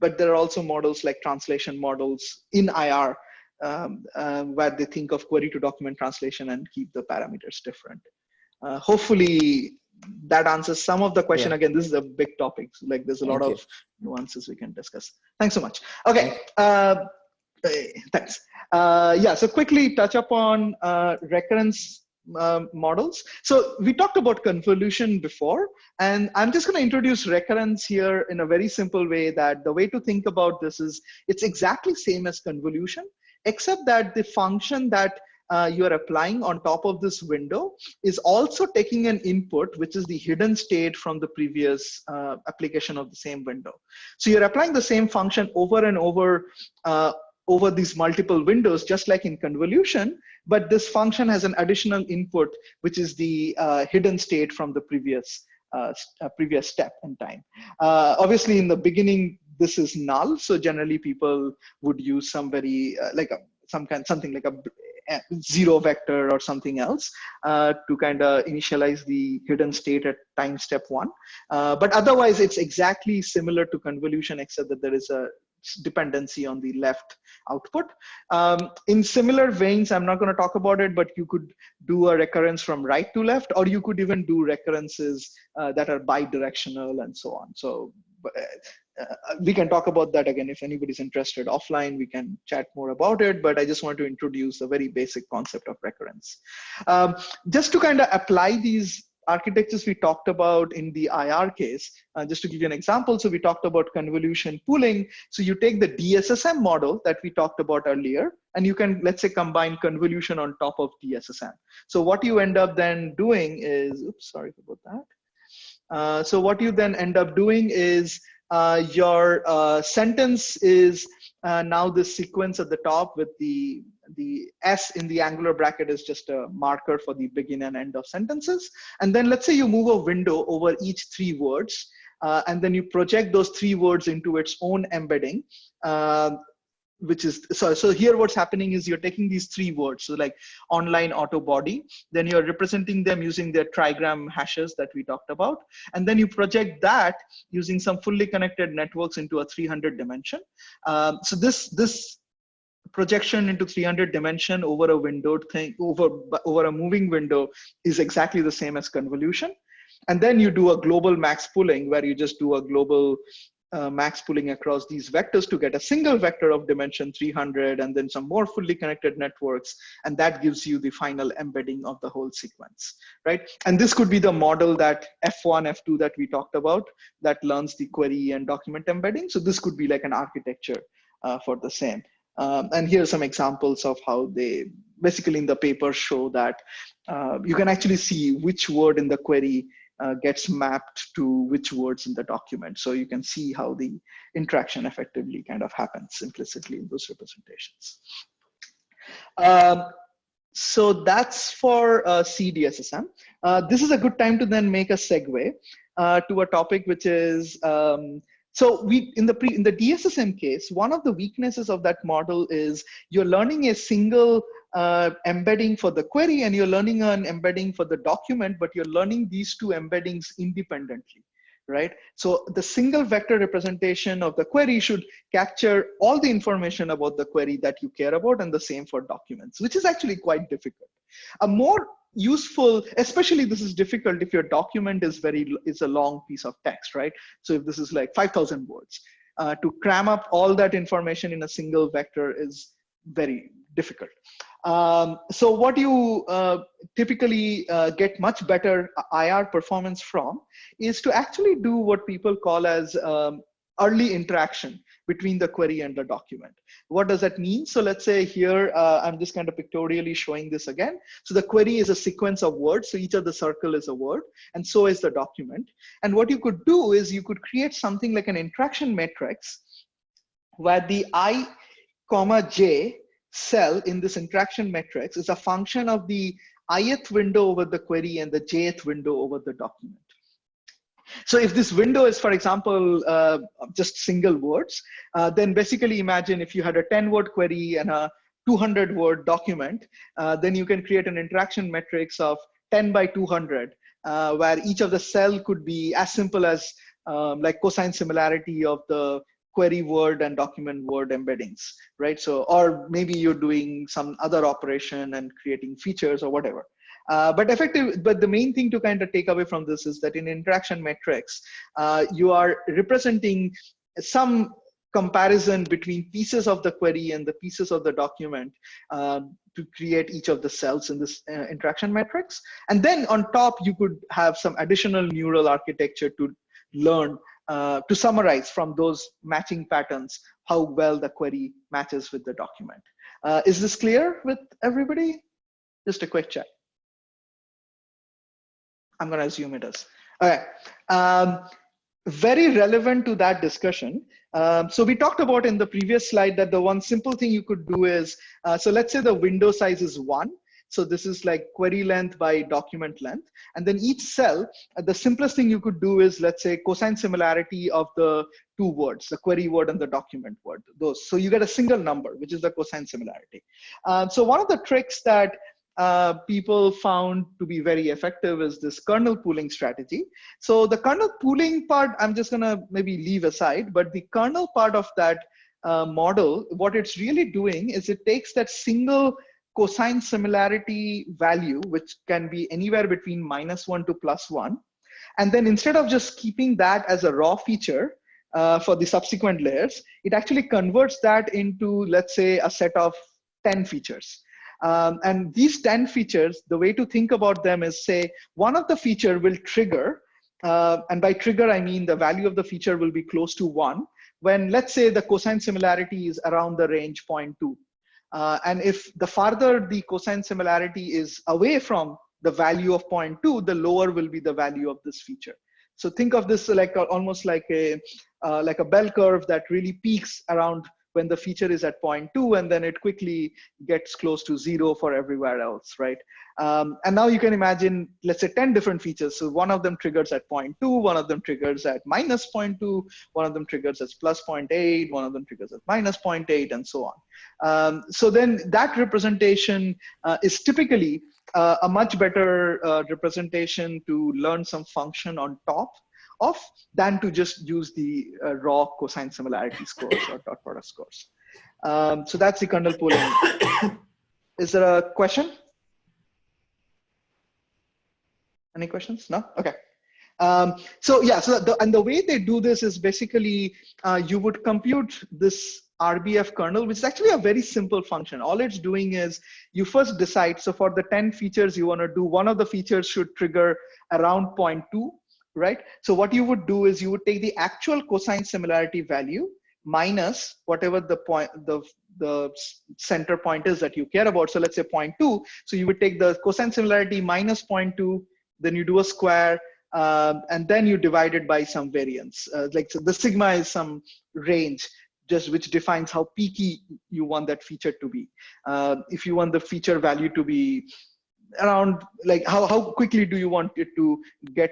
But there are also models like translation models in IR where they think of query to document translation and keep the parameters different. Hopefully that answers some of the question. Yeah. Again, this is a big topic. So like there's a lot Thank you. of nuances we can discuss. Thanks so much. Okay. Thanks. Yeah, so quickly touch upon recurrence models. So we talked about convolution before, and I'm just going to introduce recurrence here in a very simple way, that the way to think about this is it's exactly same as convolution, except that the function that you are applying on top of this window is also taking an input, which is the hidden state from the previous application of the same window. So you're applying the same function over and over these multiple windows, just like in convolution, but this function has an additional input, which is the hidden state from the previous step in time. Obviously, in the beginning, this is null. So generally, people would use some very something like a zero vector or something else to kind of initialize the hidden state at time step 1. But otherwise, it's exactly similar to convolution, except that there is a dependency on the left output. In similar veins, I'm not going to talk about it, but you could do a recurrence from right to left, or you could even do recurrences that are bidirectional and so on. So we can talk about that again. If anybody's interested offline, we can chat more about it, but I just want to introduce a very basic concept of recurrence. Just to kind of apply these architectures we talked about in the IR case, just to give you an example. So we talked about convolution pooling. So you take the DSSM model that we talked about earlier, and you can, let's say, combine convolution on top of DSSM. So what you end up then doing is, oops, sorry about that. So what you then end up doing is your sentence is now this sequence at the top with the S in the angular bracket is just a marker for the begin and end of sentences. And then let's say you move a window over each 3 words, and then you project those 3 words into its own embedding, which is, so here what's happening is you're taking these 3 words, so like online auto body, then you're representing them using their trigram hashes that we talked about, and then you project that using some fully connected networks into a 300 dimension. So this projection into 300 dimension over a windowed thing, over a moving window, is exactly the same as convolution. And then you do a global max pooling, where you just do a global max pooling across these vectors to get a single vector of dimension 300, and then some more fully connected networks, and that gives you the final embedding of the whole sequence, right? And this could be the model that F1, F2 that we talked about, that learns the query and document embedding. So this could be like an architecture for the same. And here are some examples of how they basically in the paper show that you can actually see which word in the query gets mapped to which words in the document. So you can see how the interaction effectively kind of happens implicitly in those representations. So that's for CDSSM. This is a good time to then make a segue to a topic which is, so we in the DSSM case, one of the weaknesses of that model is you're learning a single embedding for the query, and you're learning an embedding for the document, but you're learning these 2 embeddings independently, right? So the single vector representation of the query should capture all the information about the query that you care about, and the same for documents, which is actually quite difficult. A more useful, especially this is difficult if your document is a long piece of text, right? So if this is like 5,000 words, to cram up all that information in a single vector is very difficult. So what you typically get much better IR performance from is to actually do what people call as early interaction between the query and the document. What does that mean? So let's say here, I'm just kind of pictorially showing this again. So the query is a sequence of words. So each of the circle is a word, and so is the document. And what you could do is you could create something like an interaction matrix where the I, comma j cell in this interaction matrix is a function of the ith window over the query and the jth window over the document. So if this window is, for example, just single words, then basically imagine if you had a 10-word query and a 200-word document, then you can create an interaction matrix of 10 by 200, where each of the cell could be as simple as like cosine similarity of the query word and document word embeddings, right? So, or maybe you're doing some other operation and creating features or whatever. But the main thing to kind of take away from this is that in interaction matrix, you are representing some comparison between pieces of the query and the pieces of the document to create each of the cells in this interaction matrix. And then on top, you could have some additional neural architecture to learn to summarize from those matching patterns how well the query matches with the document. Is this clear with everybody? Just a quick check. I'm going to assume it is. All right. Very relevant to that discussion. So we talked about in the previous slide that the one simple thing you could do is, so let's say the window size is 1. So this is like query length by document length. And then each cell, the simplest thing you could do is, let's say, cosine similarity of the two words, the query word and the document word. Those. So you get a single number, which is the cosine similarity. So one of the tricks that people found to be very effective is this kernel pooling strategy. So the kernel pooling part, I'm just gonna maybe leave aside, but the kernel part of that model, what it's really doing is it takes that single cosine similarity value, which can be anywhere between -1 to +1. And then instead of just keeping that as a raw feature for the subsequent layers, it actually converts that into, let's say, a set of 10 features. And these 10 features, the way to think about them is, say, one of the feature will trigger, and by trigger, I mean the value of the feature will be close to 1, when, let's say, the cosine similarity is around the range 0.2. And if the farther the cosine similarity is away from the value of 0.2, the lower will be the value of this feature. So think of this like almost like a bell curve that really peaks around when the feature is at 0.2, and then it quickly gets close to 0 for everywhere else, right? And now you can imagine, let's say, 10 different features. So one of them triggers at 0.2, one of them triggers at -0.2, one of them triggers at +0.8, one of them triggers at -0.8, and so on. So then that representation is typically a much better representation to learn some function on top of than to just use the raw cosine similarity scores or dot product scores. So that's the kernel pooling. Is there a question? Any questions? No? Okay. So yeah, so the way they do this is basically you would compute this RBF kernel, which is actually a very simple function. All it's doing is you first decide, so for the 10 features you want to do, one of the features should trigger around 0.2, right? So what you would do is you would take the actual cosine similarity value minus whatever the point, the center point is that you care about. So let's say 0.2. So you would take the cosine similarity minus 0.2, then you do a square, and then you divide it by some variance. Like so the sigma is some range, just which defines how peaky you want that feature to be. If you want the feature value to be around, like how quickly do you want it to get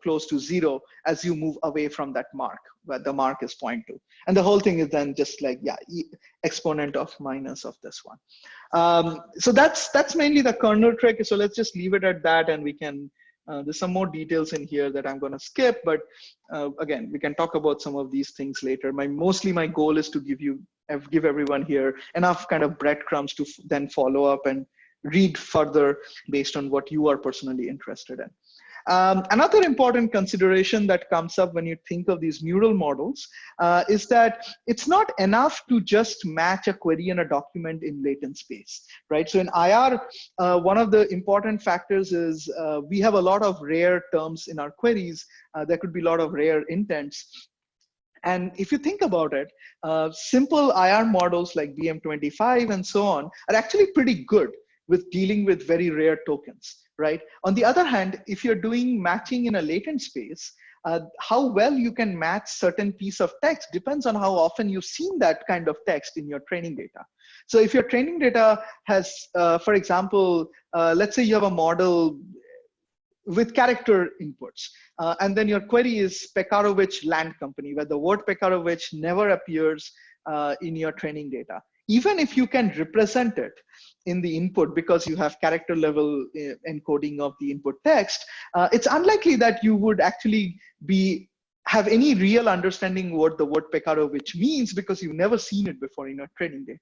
close to 0 as you move away from that mark, where the mark is 0.2. And the whole thing is then just like, yeah, exponent of minus of this one. So that's mainly the kernel trick. So let's just leave it at that, and we can, there's some more details in here that I'm going to skip, but again, we can talk about some of these things later. Mostly my goal is to give everyone here enough kind of breadcrumbs to then follow up and read further based on what you are personally interested in. Another important consideration that comes up when you think of these neural models is that it's not enough to just match a query and a document in latent space, right? So in IR, one of the important factors is we have a lot of rare terms in our queries. There could be a lot of rare intents. And if you think about it, simple IR models like BM25 and so on are actually pretty good with dealing with very rare tokens, right? On the other hand, if you're doing matching in a latent space, how well you can match certain piece of text depends on how often you've seen that kind of text in your training data. So if your training data has, for example, let's say you have a model with character inputs. And then your query is Pekarovich Land Company, where the word Pekarovich never appears in your training data. Even if you can represent it in the input because you have character level encoding of the input text, it's unlikely that you would actually have any real understanding what the word Pekarovich means because you've never seen it before in your training data.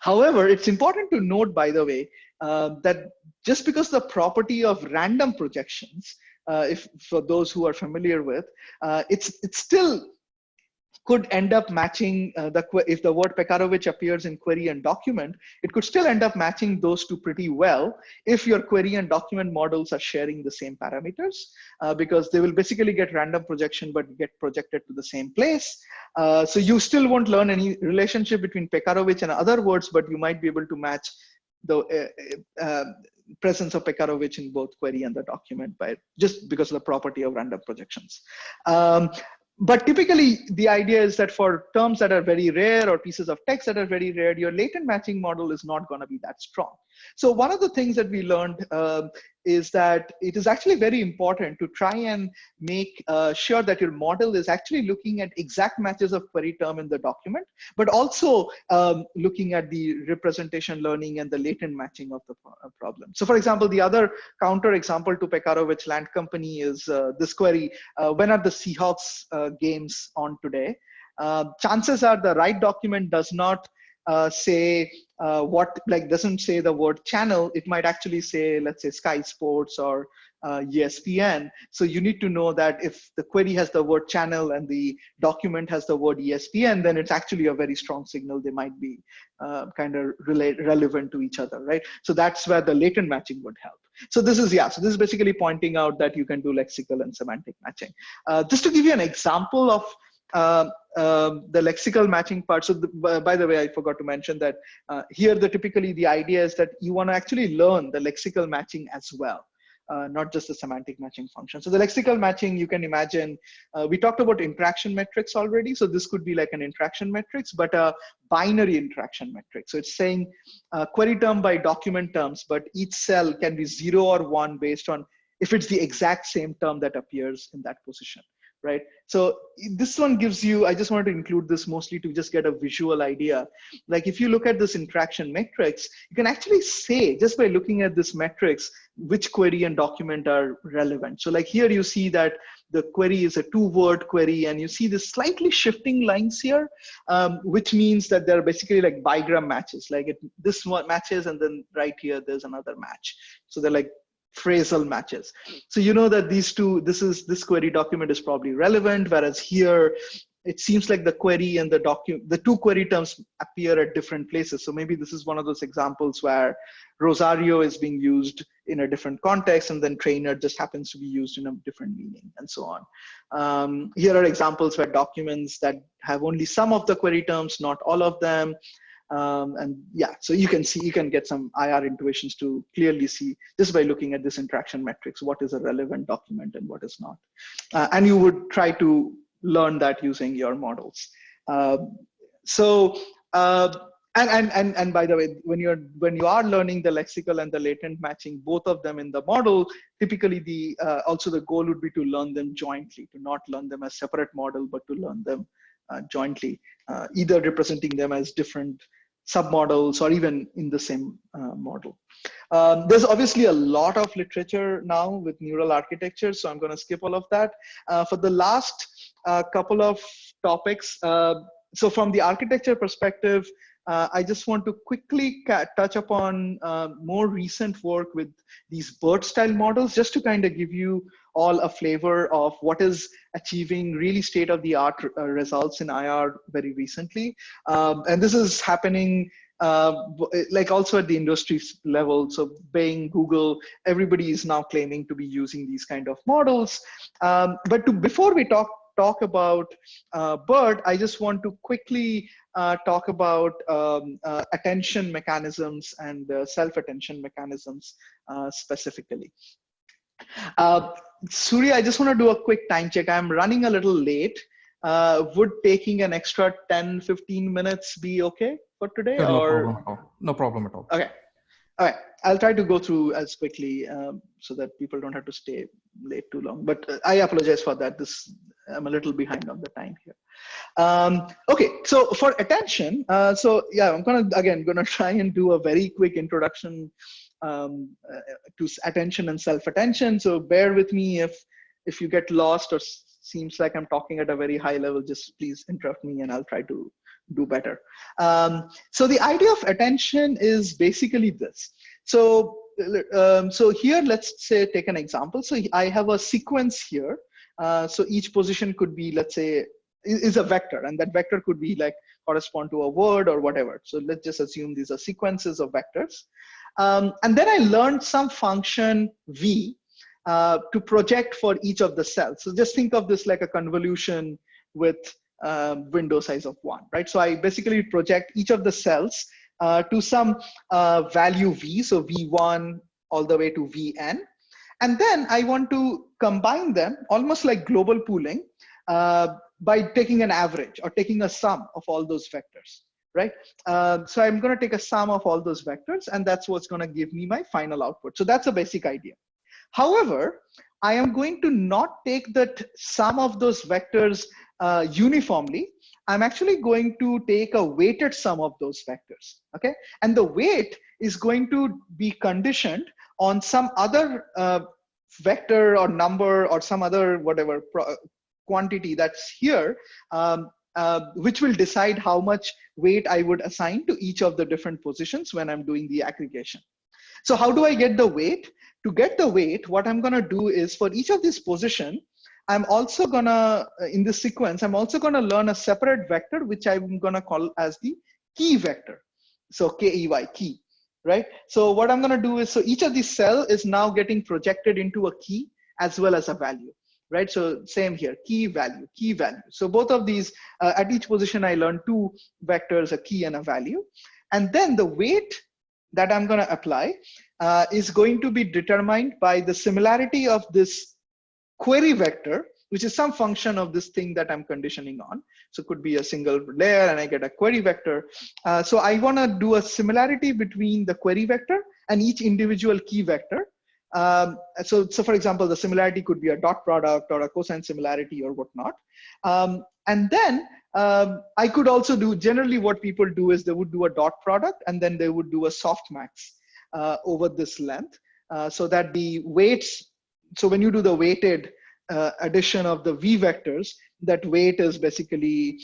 However, it's important to note, by the way, that just because the property of random projections, if for those who are familiar with, it's still could end up matching if the word Pekarovich appears in query and document, it could still end up matching those two pretty well if your query and document models are sharing the same parameters, because they will basically get random projection but get projected to the same place. So you still won't learn any relationship between Pekarovich and other words, but you might be able to match the presence of Pekarovich in both query and the document by just because of the property of random projections. But typically, the idea is that for terms that are very rare or pieces of text that are very rare, your latent matching model is not going to be that strong. So one of the things that we learned is that it is actually very important to try and make sure that your model is actually looking at exact matches of query term in the document, but also looking at the representation learning and the latent matching of the problem. So for example, the other counter example to Pekarovich Land Company is this query, when are the Seahawks games on today? Chances are the right document does not say doesn't say the word channel. It might actually say, let's say, Sky Sports or ESPN. So you need to know that if the query has the word channel and the document has the word ESPN, then it's actually a very strong signal. They might be kind of relevant to each other, right? So that's where the latent matching would help. So this is basically pointing out that you can do lexical and semantic matching. Just to give you an example of the lexical matching part. So by the way, I forgot to mention that here typically the idea is that you want to actually learn the lexical matching as well, not just the semantic matching function. So the lexical matching, you can imagine, we talked about interaction metrics already. So this could be like an interaction metrics, but a binary interaction metric. So it's saying query term by document terms, but each cell can be 0 or 1 based on if it's the exact same term that appears in that position. Right. So this one gives you, I just wanted to include this mostly to just get a visual idea. Like if you look at this interaction metrics, you can actually say just by looking at this metrics, which query and document are relevant. So like here you see that the query is a 2-word query and you see the slightly shifting lines here, which means that they're basically like bigram matches. Like this one matches and then right here, there's another match. So they're like phrasal matches. So you know that this query document is probably relevant, whereas here it seems like the query and the two query terms appear at different places. So maybe this is one of those examples where Rosario is being used in a different context and then trainer just happens to be used in a different meaning and so on. Here are examples where documents that have only some of the query terms, not all of them. And yeah, so you can get some IR intuitions to clearly see just by looking at this interaction metrics, what is a relevant document and what is not. And you would try to learn that using your models. And by the way, when you are learning the lexical and the latent matching, both of them in the model, typically also the goal would be to learn them jointly, to not learn them as separate model, but to learn them jointly, either representing them as different submodels or even in the same model. There's obviously a lot of literature now with neural architecture, so I'm going to skip all of that. For the last couple of topics, so from the architecture perspective, I just want to quickly touch upon more recent work with these BERT-style models, just to kind of give you all a flavor of what is achieving really state-of-the-art results in IR very recently. And this is happening like also at the industry level. So Bing, Google, everybody is now claiming to be using these kind of models. But before we talk about BERT, I just want to quickly talk about attention mechanisms and self-attention mechanisms specifically. Surya, I just want to do a quick time check. I'm running a little late. Would taking an extra 10-15 minutes be okay for today? Sure, no or problem at all. No problem at all. Okay. All right. I'll try to go through as quickly so that people don't have to stay late too long. But I apologize for that. I'm a little behind on the time here. Okay, so for attention, so yeah, I'm gonna try and do a very quick introduction to attention and self-attention. So bear with me if you get lost or seems like I'm talking at a very high level. Just please interrupt me, and I'll try to do better. So the idea of attention is basically this. So so here, let's say take an example. So I have a sequence here. So each position could be, let's say, is a vector, and that vector could be like correspond to a word or whatever. So let's just assume these are sequences of vectors. And then I learned some function v to project for each of the cells. So just think of this like a convolution with window size of 1, right? So I basically project each of the cells to some value v, so v1 all the way to vn. And then I want to combine them almost like global pooling by taking an average or taking a sum of all those vectors, right? So I'm going to take a sum of all those vectors, and that's what's going to give me my final output. So that's a basic idea. However, I am going to not take that sum of those vectors uniformly. I'm actually going to take a weighted sum of those vectors, okay? And the weight is going to be conditioned on some other vector or number or some other whatever quantity that's here, which will decide how much weight I would assign to each of the different positions when I'm doing the aggregation. So how do I get the weight? To get the weight, what I'm gonna do is for each of these position, I'm also gonna, in this sequence, I'm also gonna learn a separate vector, which I'm gonna call as the key vector. So K-E-Y, key, right? So what I'm gonna do is, so each of these cell is now getting projected into a key as well as a value, right? So same here, key value, key value. So both of these, at each position, I learn 2 vectors, a key and a value. And then the weight that I'm gonna apply is going to be determined by the similarity of this query vector, which is some function of this thing that I'm conditioning on. So it could be a single layer and I get a query vector. So I wanna do a similarity between the query vector and each individual key vector. So for example, the similarity could be a dot product or a cosine similarity or whatnot. And then I could also do, generally what people do is they would do a dot product and then they would do a softmax over this length so that the weights, so when you do the weighted addition of the v vectors, that weight is basically,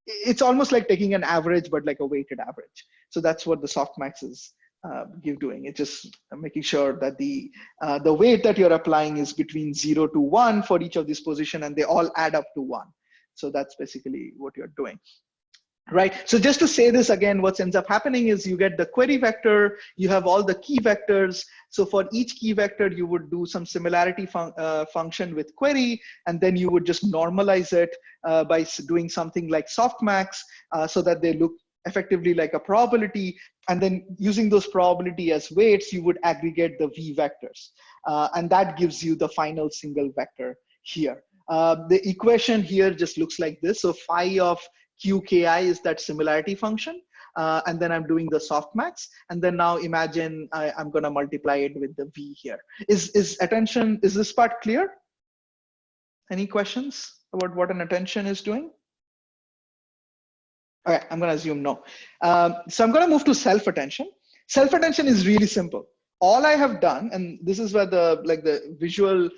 it's almost like taking an average, but like a weighted average. So that's what the softmax is doing. It's just making sure that the weight that you're applying is between 0 to 1 for each of these positions, and they all add up to 1. So that's basically what you're doing. Right. So just to say this again, what ends up happening is you get the query vector, you have all the key vectors. So for each key vector, you would do some similarity function with query, and then you would just normalize it by doing something like softmax so that they look effectively like a probability. And then using those probability as weights, you would aggregate the v vectors. And that gives you the final single vector here. The equation here just looks like this. So phi of QKI is that similarity function. And then I'm doing the softmax. And then now imagine I'm going to multiply it with the V here. Is this part clear? Any questions about what an attention is doing? All right, I'm going to assume no. So I'm going to move to self-attention. Self-attention is really simple. all I have done, and this is where the visual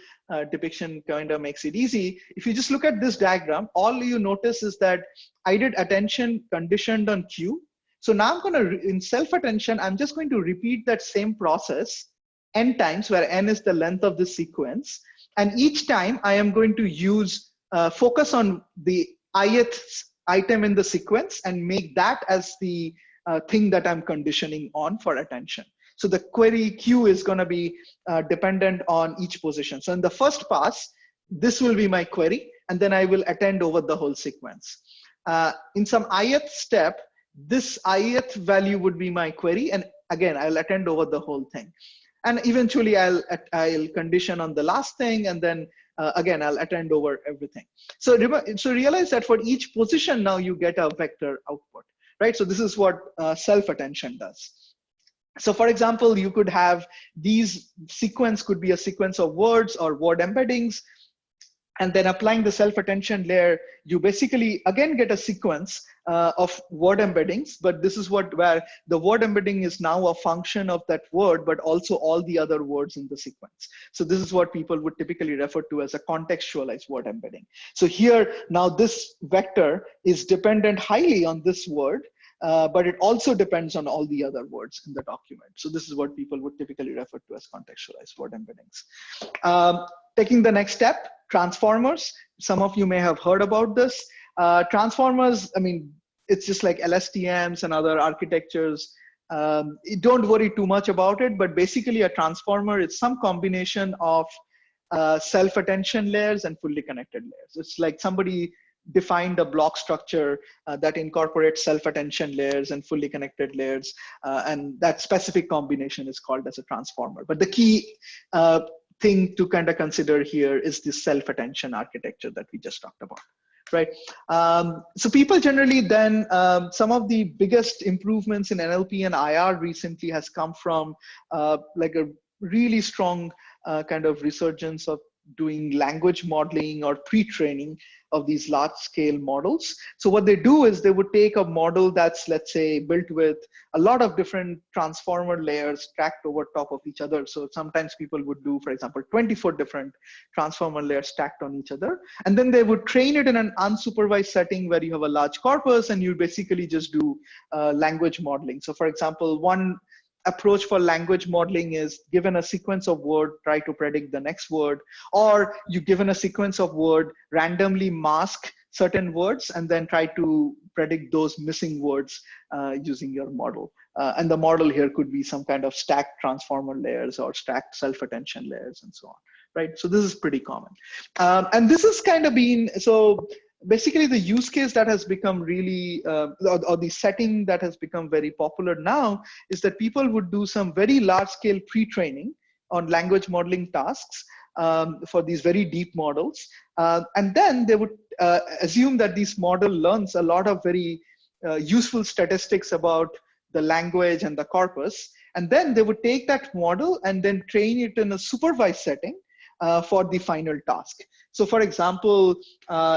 depiction kind of makes it easy. If you just look at this diagram, all you notice is that I did attention conditioned on Q. So now I'm going to, in self-attention, I'm just going to repeat that same process n times, where n is the length of the sequence. And each time I am going to use focus on the ith item in the sequence and make that as the thing that I'm conditioning on for attention. So the query Q is going to be dependent on each position. So in the first pass, this will be my query, and then I will attend over the whole sequence. In some ith step, this ith value would be my query, and again, I'll attend over the whole thing. And eventually I'll condition on the last thing, and then again, I'll attend over everything. So realize that for each position now you get a vector output, right? So this is what self-attention does. So for example, you could have these sequence could be a sequence of words or word embeddings. And then applying the self-attention layer, you basically again get a sequence of word embeddings, but this is where the word embedding is now a function of that word, but also all the other words in the sequence. So this is what people would typically refer to as a contextualized word embedding. So here, now this vector is dependent highly on this word, but it also depends on all the other words in the document. So this is what people would typically refer to as contextualized word embeddings. Taking the next step, transformers. Some of you may have heard about this. Transformers, I mean, it's just like LSTMs and other architectures. Don't worry too much about it, but basically a transformer is some combination of self-attention layers and fully connected layers. It's like somebody defined a block structure that incorporates self-attention layers and fully connected layers, and that specific combination is called as a transformer. But the key thing to kind of consider here is this self-attention architecture that we just talked about, right? So people generally then, some of the biggest improvements in NLP and IR recently has come from like a really strong kind of resurgence of doing language modeling or pre-training of these large scale models. So what they do is they would take a model that's, let's say, built with a lot of different transformer layers stacked over top of each other. So sometimes people would do, for example, 24 different transformer layers stacked on each other. And then they would train it in an unsupervised setting where you have a large corpus and you basically just do language modeling. So for example, one approach for language modeling is given a sequence of word, try to predict the next word, or you given a sequence of word, randomly mask certain words and then try to predict those missing words using your model. And the model here could be some kind of stacked transformer layers or stacked self-attention layers and so on, right? So this is pretty common. And this has kind of been, so basically the use case that has become really, or the setting that has become very popular now is that people would do some very large scale pre-training on language modeling tasks for these very deep models. And then they would assume that this model learns a lot of very useful statistics about the language and the corpus. And then they would take that model and then train it in a supervised setting for the final task. So for example,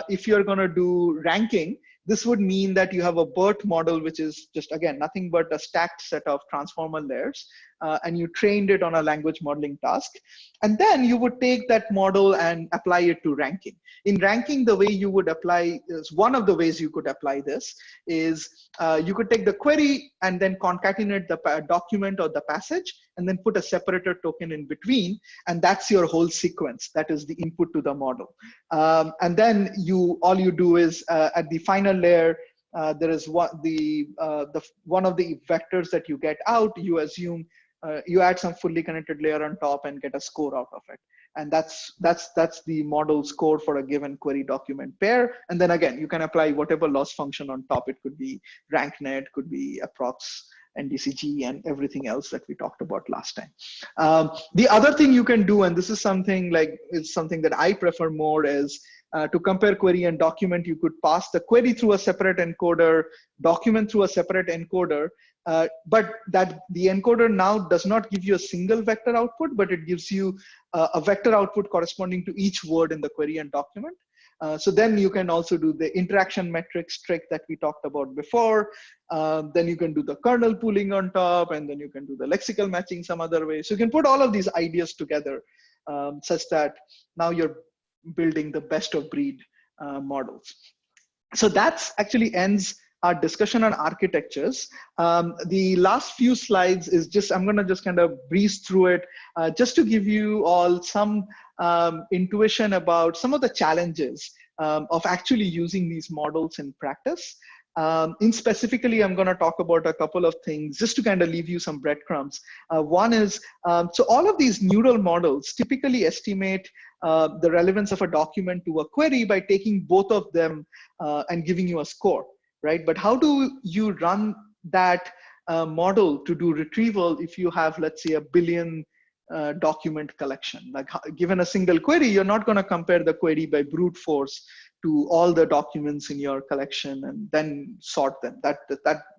if you're going to do ranking, this would mean that you have a BERT model, which is just, again, nothing but a stacked set of transformer layers, and you trained it on a language modeling task. And then you would take that model and apply it to ranking. In ranking, the way you would apply, is one of the ways you could apply this is you could take the query and then concatenate the document or the passage, and then put a separator token in between, and that's your whole sequence. That is the input to the model. And then all you do is at the final layer, there is one of the vectors that you get out. You assume you add some fully connected layer on top and get a score out of it. And that's the model score for a given query document pair. And then again, you can apply whatever loss function on top. It could be RankNet, could be approx NDCG, and everything else that we talked about last time. The other thing you can do, and this is something that I prefer more, is to compare query and document. You could pass the query through a separate encoder, document through a separate encoder, but that the encoder now does not give you a single vector output, but it gives you a vector output corresponding to each word in the query and document. So then you can also do the interaction metrics trick that we talked about before. Then you can do the kernel pooling on top, and then you can do the lexical matching some other way. So you can put all of these ideas together such that now you're building the best of breed models. So that's actually ends our discussion on architectures. The last few slides is just, I'm gonna just kind of breeze through it, just to give you all some intuition about some of the challenges of actually using these models in practice. In specifically, I'm going to talk about a couple of things just to kind of leave you some breadcrumbs. One is, so all of these neural models typically estimate the relevance of a document to a query by taking both of them and giving you a score, right? But how do you run that model to do retrieval if you have, let's say, a billion document collection? Like, given a single query, you're not going to compare the query by brute force to all the documents in your collection and then sort them. That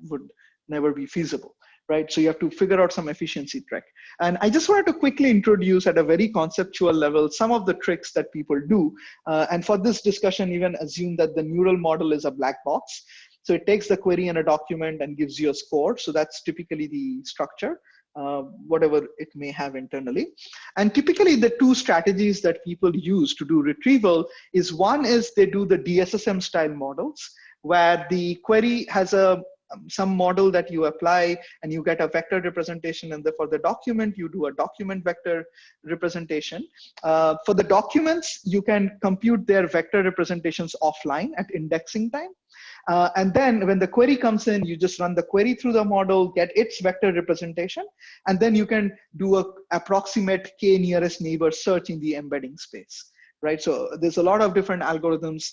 would never be feasible, right? So you have to figure out some efficiency trick. And I just wanted to quickly introduce at a very conceptual level some of the tricks that people do. And for this discussion, even assume that the neural model is a black box. So it takes the query in a document and gives you a score. So that's typically the structure, whatever it may have internally. And typically the two strategies that people use to do retrieval is, one is they do the DSSM style models, where the query has some model that you apply and you get a vector representation, and for the document you do a document vector representation. For the documents, you can compute their vector representations offline at indexing time. And then when the query comes in, you just run the query through the model, get its vector representation, and then you can do a approximate k nearest neighbor search in the embedding space, right? So there's a lot of different algorithms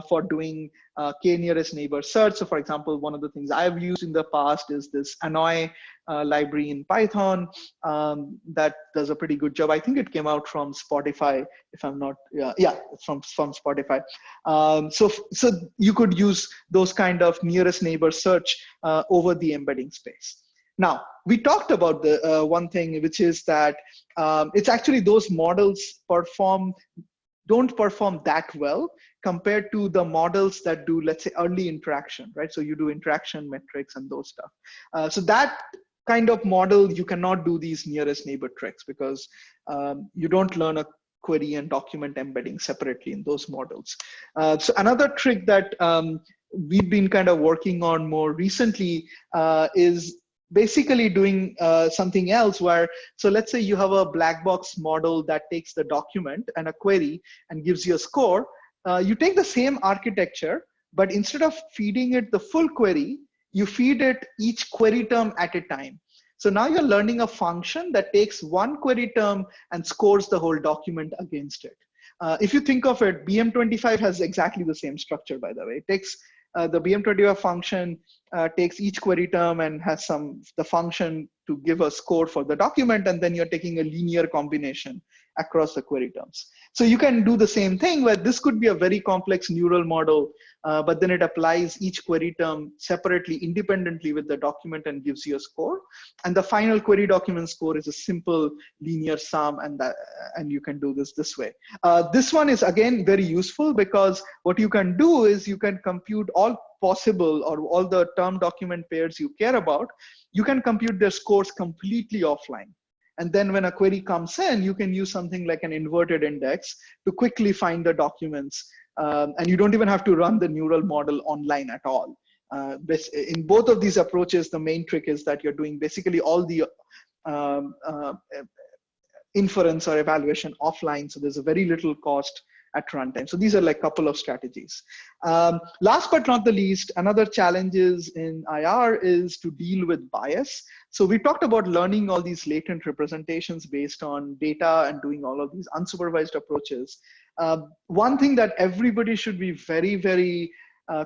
for doing k nearest neighbor search. So for example, one of the things I've used in the past is this Annoy library in Python that does a pretty good job. I think it came out from Spotify, if I'm not, yeah, it's from Spotify. So you could use those kind of nearest neighbor search over the embedding space. Now, we talked about the one thing, which is that it's actually those models don't perform that well compared to the models that do, let's say, early interaction, right? So you do interaction metrics and those stuff. So that kind of model, you cannot do these nearest neighbor tricks because you don't learn a query and document embedding separately in those models. So another trick that we've been kind of working on more recently is basically doing something else where, so let's say you have a black box model that takes the document and a query and gives you a score. You take the same architecture, but instead of feeding it the full query, you feed it each query term at a time. So now you're learning a function that takes one query term and scores the whole document against it. If you think of it, BM25 has exactly the same structure, by the way. It takes the BM25 function takes each query term and has the function to give a score for the document, and then you're taking a linear combination across the query terms. So you can do the same thing where this could be a very complex neural model, but then it applies each query term separately, independently with the document and gives you a score. And the final query document score is a simple linear sum, and you can do this way. This one is again very useful because what you can do is you can compute all possible or all the term document pairs you care about. You can compute their scores completely offline. And then when a query comes in, you can use something like an inverted index to quickly find the documents. And you don't even have to run the neural model online at all. In both of these approaches, the main trick is that you're doing basically all the inference or evaluation offline. So there's a very little cost at runtime. So these are like a couple of strategies. Last but not the least, another challenges in IR is to deal with bias. So we talked about learning all these latent representations based on data and doing all of these unsupervised approaches. One thing that everybody should be very, very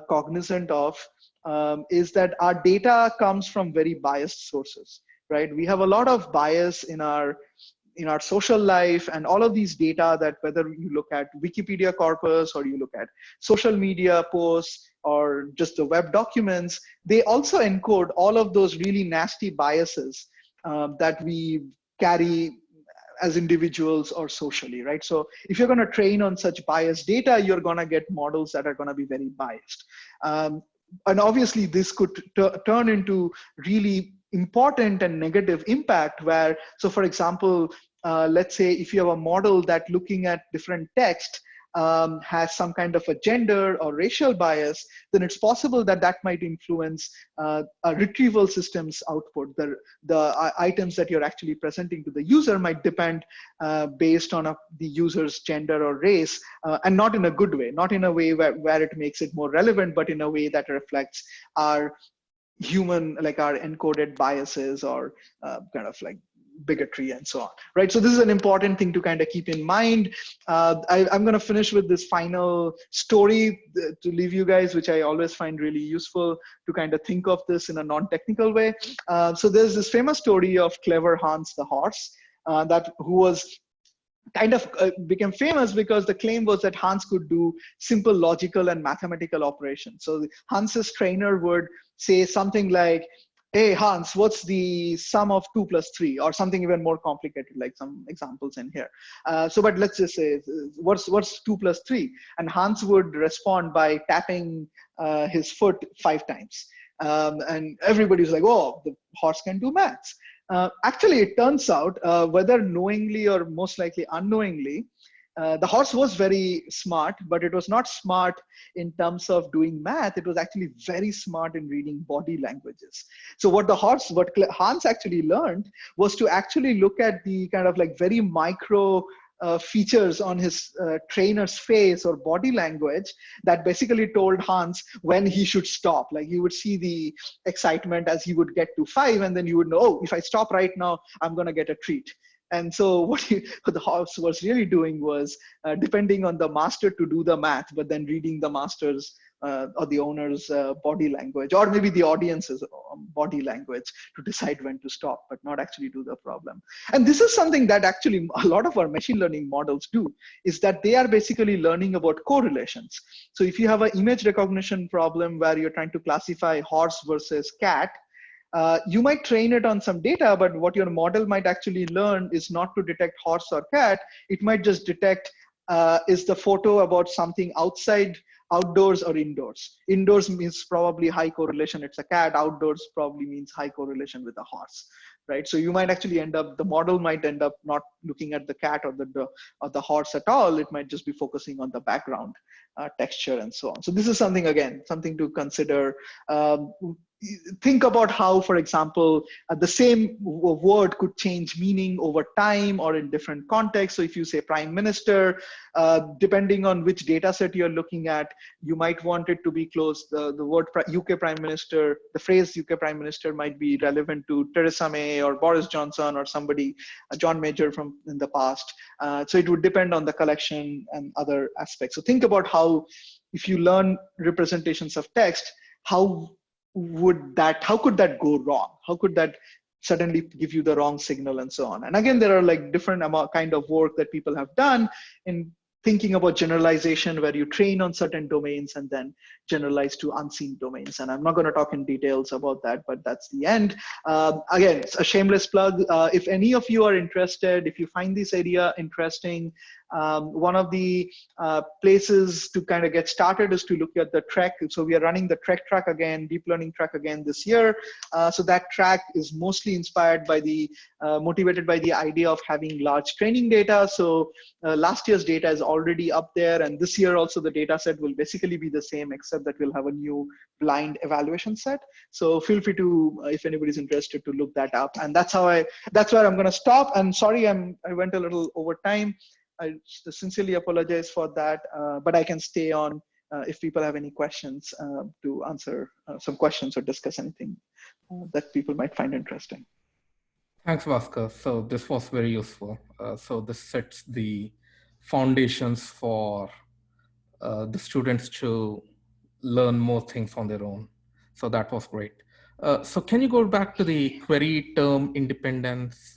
cognizant of is that our data comes from very biased sources, right? We have a lot of bias in our social life, and all of these data, that whether you look at Wikipedia corpus or you look at social media posts or just the web documents, they also encode all of those really nasty biases that we carry as individuals or socially, right? So if you're going to train on such biased data, you're going to get models that are going to be very biased. And obviously this could turn into really important and negative impact where, so for example, let's say if you have a model that looking at different text has some kind of a gender or racial bias, then it's possible that that might influence a retrieval system's output. The items that you're actually presenting to the user might depend based on the user's gender or race, and not in a good way, not in a way where it makes it more relevant, but in a way that reflects our human, like our encoded biases or kind of like bigotry and so on, right? So this is an important thing to kind of keep in mind. I'm going to finish with this final story to leave you guys, which I always find really useful to kind of think of this in a non-technical way. So there's this famous story of clever Hans the horse, who was kind of became famous because the claim was that Hans could do simple logical and mathematical operations. So Hans's trainer would say something like, hey Hans, what's the sum of 2 plus 3, or something even more complicated, like some examples in here. But let's just say, what's 2 plus 3? And Hans would respond by tapping his foot 5 times. And everybody's like, oh, the horse can do maths. Actually, it turns out, whether knowingly or most likely unknowingly, the horse was very smart, but it was not smart in terms of doing math. It was actually very smart in reading body languages. So what Hans actually learned was to actually look at the kind of like very micro features on his trainer's face or body language that basically told Hans when he should stop. Like he would see the excitement as he would get to 5, and then he would know, oh, if I stop right now, I'm going to get a treat. And so what the horse was really doing was depending on the master to do the math, but then reading the master's or the owner's body language, or maybe the audience's body language to decide when to stop, but not actually do the problem. And this is something that actually a lot of our machine learning models do, is that they are basically learning about correlations. So if you have an image recognition problem where you're trying to classify horse versus cat, you might train it on some data, but what your model might actually learn is not to detect horse or cat. It might just detect, is the photo about something outdoors or indoors? Indoors means probably high correlation, it's a cat. Outdoors probably means high correlation with a horse, right? So you might actually the model might end up not looking at the cat or the horse at all. It might just be focusing on the background texture and so on. So this is something, again, something to consider. Think about how, for example, the same word could change meaning over time or in different contexts. So if you say prime minister, depending on which data set you're looking at, you might want it to be close. The word UK prime minister, the phrase UK prime minister might be relevant to Theresa May or Boris Johnson or somebody, John Major from in the past. So it would depend on the collection and other aspects. So think about how, if you learn representations of text, how could that go wrong? How could that suddenly give you the wrong signal and so on? And again, there are like different kind of work that people have done in thinking about generalization, where you train on certain domains and then generalize to unseen domains. And I'm not going to talk in details about that, but that's the end. Again, it's a shameless plug. If any of you are interested, if you find this area interesting, one of the places to kind of get started is to look at the Trek. So we are running the Trek track again, deep learning track again this year. So that track is mostly inspired by motivated by the idea of having large training data. So last year's data is already up there, and this year also the data set will basically be the same, except that we'll have a new blind evaluation set. So feel free to, if anybody's interested, to look that up. And that's where I'm going to stop. And sorry, I went a little over time. I sincerely apologize for that, but I can stay on if people have any questions to answer some questions or discuss anything that people might find interesting. Thanks, Bhaskar. So this was very useful. So this sets the foundations for the students to learn more things on their own. So that was great. So can you go back to the query term independence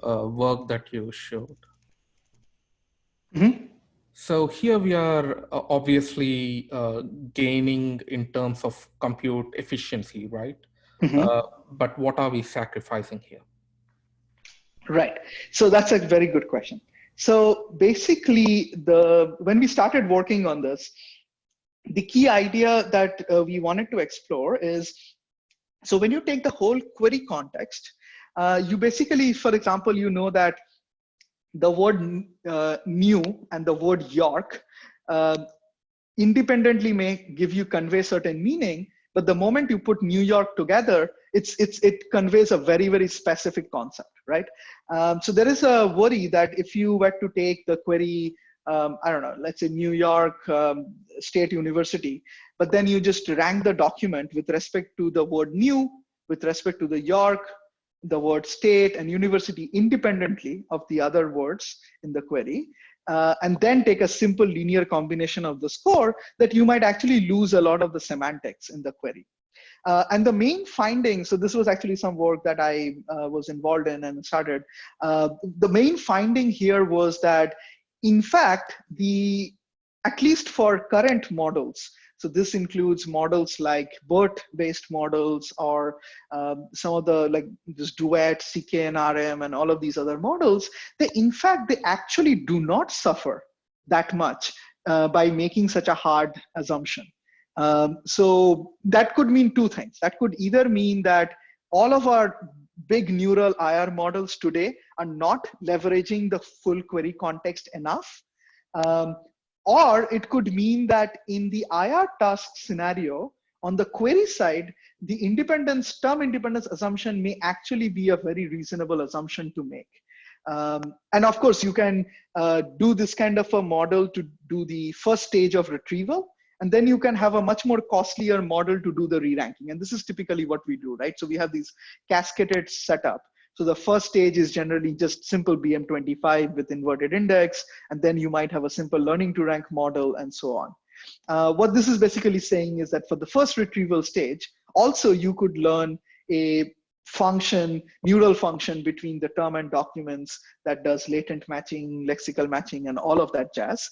work that you showed? Mm-hmm. So here we are obviously gaining in terms of compute efficiency, right? Mm-hmm. But what are we sacrificing here? Right. So that's a very good question. So basically, when we started working on this, the key idea that we wanted to explore is, so when you take the whole query context, you basically, for example, you know that the word new and the word York uh, independently may give you convey certain meaning, but the moment you put New York together, it conveys a very specific concept, right? So there is a worry that if you were to take the query, I don't know, let's say New York State University, but then you just rank the document with respect to the word new, with respect to the York, the word state and university independently of the other words in the query, and then take a simple linear combination of the score, that you might actually lose a lot of the semantics in the query. And the main finding, so this was actually some work that I was involved in and started. The main finding here was that, in fact, at least for current models, so this includes models like BERT-based models, or some of the like this Duet, CKNRM, and all of these other models, they actually do not suffer that much by making such a hard assumption. So that could mean two things. That could either mean that all of our big neural IR models today are not leveraging the full query context enough. Or it could mean that in the IR task scenario, on the query side, the term independence assumption may actually be a very reasonable assumption to make. And of course, you can do this kind of a model to do the first stage of retrieval, and then you can have a much more costlier model to do the re-ranking. And this is typically what we do, right? So we have these cascaded setup. So the first stage is generally just simple BM25 with inverted index, and then you might have a simple learning to rank model and so on. What this is basically saying is that for the first retrieval stage, also you could learn a neural function between the term and documents that does latent matching, lexical matching, and all of that jazz.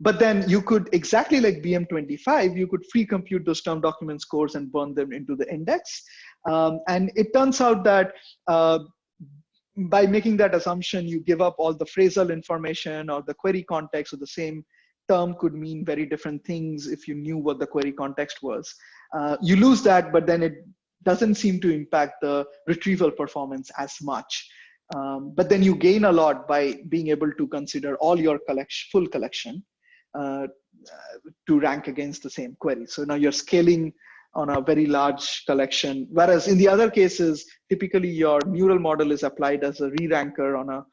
But then you could, exactly like BM25, you could free compute those term document scores and burn them into the index. And it turns out that by making that assumption, you give up all the phrasal information or the query context, or the same term could mean very different things if you knew what the query context was. You lose that, but then it doesn't seem to impact the retrieval performance as much. But then you gain a lot by being able to consider all your full collection to rank against the same query. So now you're scaling on a very large collection, whereas in the other cases, typically your neural model is applied as a re-ranker on a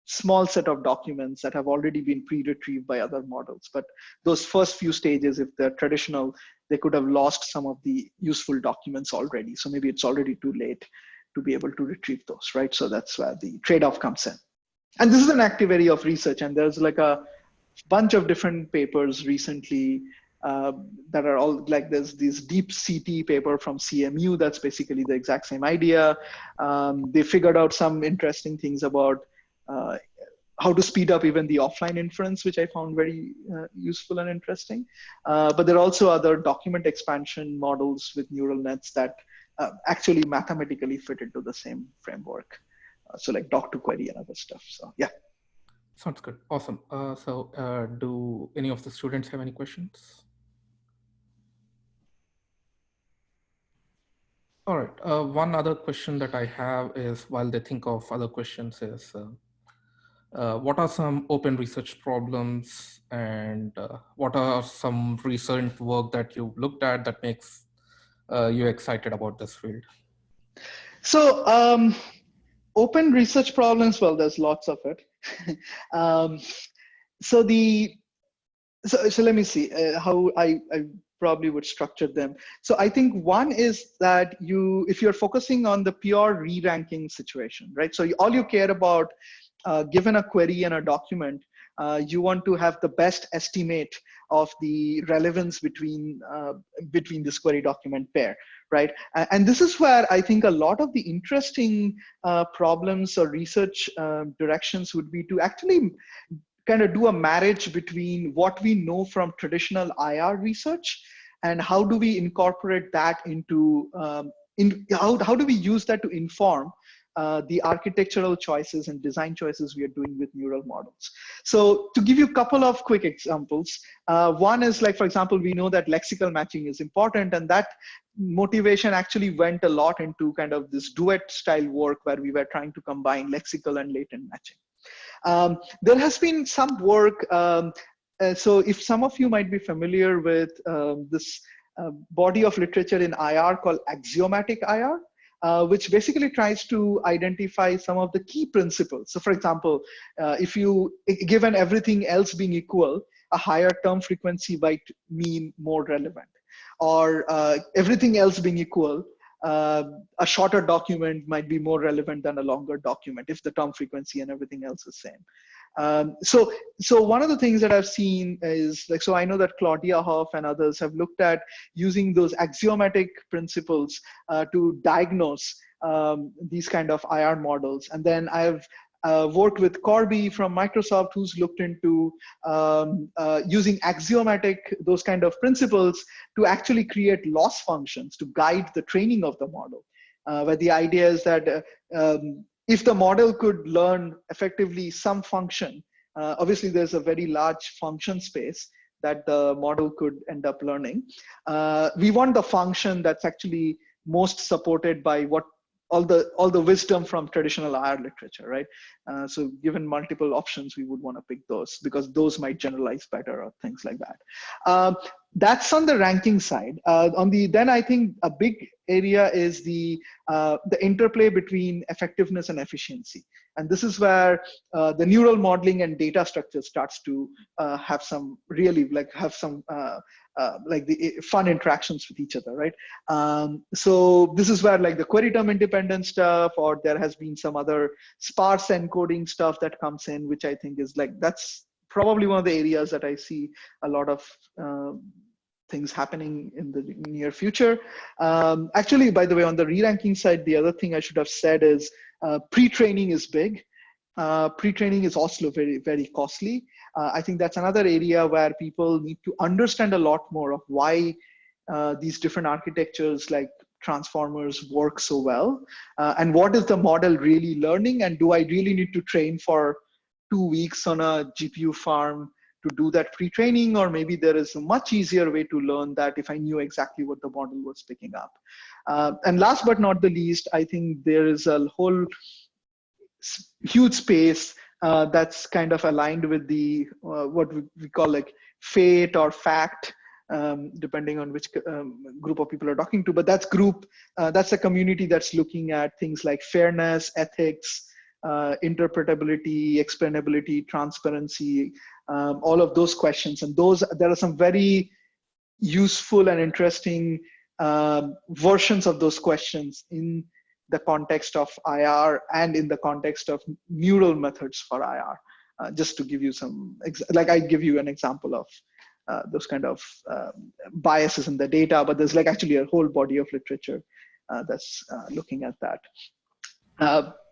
small set of documents that have already been pre-retrieved by other models. But those first few stages, if they're traditional, they could have lost some of the useful documents already. So maybe it's already too late to be able to retrieve those, right? So that's where the trade-off comes in. And this is an active area of research, and there's like a bunch of different papers recently that are all like, there's this deep CT paper from CMU that's basically the exact same idea. They figured out some interesting things about how to speed up even the offline inference, which I found very useful and interesting. But there are also other document expansion models with neural nets that actually mathematically fit into the same framework. So like doc to query and other stuff. So yeah. Sounds good. Awesome. Do any of the students have any questions? All right. One other question that I have is, while they think of other questions, is what are some open research problems, and what are some recent work that you've looked at that makes you excited about this field? So open research problems, well, there's lots of it. So let me see how I probably would structure them. So I think one is that if you're focusing on the pure re-ranking situation, right? So all you care about, given a query and a document, you want to have the best estimate of the relevance between this query document pair, right? And this is where I think a lot of the interesting problems or research directions would be to actually kind of do a marriage between what we know from traditional IR research and how do we incorporate that into, how do we use that to inform the architectural choices and design choices we are doing with neural models. So to give you a couple of quick examples, one is like, for example, we know that lexical matching is important, and that motivation actually went a lot into kind of this duet style work where we were trying to combine lexical and latent matching. There has been some work. So if some of you might be familiar with this body of literature in IR called axiomatic IR, which basically tries to identify some of the key principles. So for example, if you, given everything else being equal, a higher term frequency might mean more relevant, or everything else being equal, a shorter document might be more relevant than a longer document if the term frequency and everything else is same. So one of the things that I've seen is like, so I know that Claudia Hoff and others have looked at using those axiomatic principles to diagnose these kind of IR models. And then I've worked with Corby from Microsoft, who's looked into using axiomatic, those kind of principles to actually create loss functions to guide the training of the model. Where the idea is that if the model could learn effectively some function, obviously there's a very large function space that the model could end up learning. We want the function that's actually most supported by what all the wisdom from traditional IR literature, right? So given multiple options, we would want to pick those because those might generalize better or things like that. That's on the ranking side. Then I think a big area is the interplay between effectiveness and efficiency. And this is where the neural modeling and data structure starts to have some really have some like the fun interactions with each other, right? So this is where like the query term independent stuff, or there has been some other sparse encoding stuff that comes in, which I think is like, that's probably one of the areas that I see a lot of things happening in the near future. Actually, by the way, on the re-ranking side, the other thing I should have said is pre-training is big. Pre-training is also very, very costly. I think that's another area where people need to understand a lot more of why these different architectures like transformers work so well, and what is the model really learning, and do I really need to train for 2 weeks on a GPU farm to do that pre-training, or maybe there is a much easier way to learn that if I knew exactly what the model was picking up. And last but not the least, I think there is a whole huge space that's kind of aligned with the what we call like fate or fact, depending on which group of people are talking to. But that's a community that's looking at things like fairness, ethics, interpretability, explainability, transparency, all of those questions. And there are some very useful and interesting versions of those questions in the context of IR and in the context of neural methods for IR. Just to give you some, like I give you an example of those kind of biases in the data, but there's like actually a whole body of literature that's looking at that.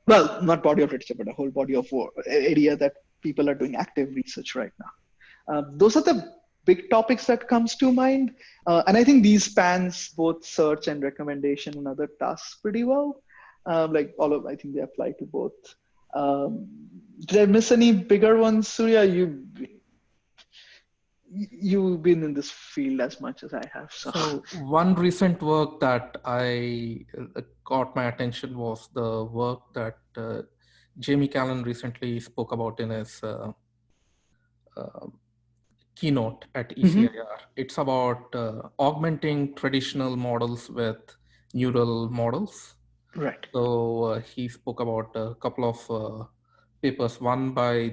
Well, not body of literature, but a whole body of area that people are doing active research right now. Those are the big topics that comes to mind. And I think these spans both search and recommendation and other tasks pretty well. Like I think they apply to both. Did I miss any bigger ones, Surya? You've been in this field as much as I have. So one recent work that I caught my attention was the work that Jamie Callan recently spoke about in his keynote at ECIR. It's about augmenting traditional models with neural models. Right. So he spoke about a couple of papers, one by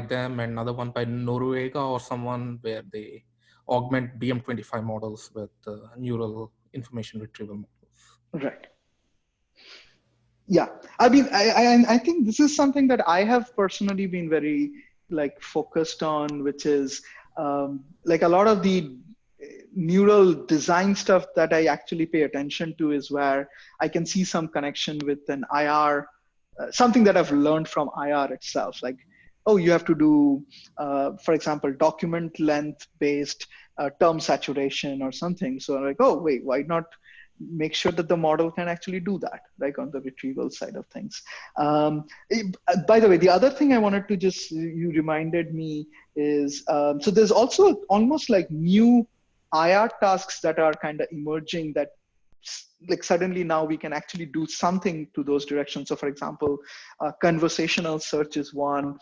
them and another one by Noruega or someone, where they augment BM25 models with neural information retrieval models. Right. Yeah, I mean, I think this is something that I have personally been very like focused on, which is like a lot of the neural design stuff that I actually pay attention to is where I can see some connection with an IR, something that I've learned from IR itself. Like, oh, you have to do, for example, document length based term saturation or something. So I'm like, oh, wait, why not make sure that the model can actually do that, like on the retrieval side of things. By the way, the other thing I wanted to just, you reminded me is, so there's also almost like new IR tasks that are kind of emerging that like suddenly now we can actually do something to those directions. So for example, conversational search is one,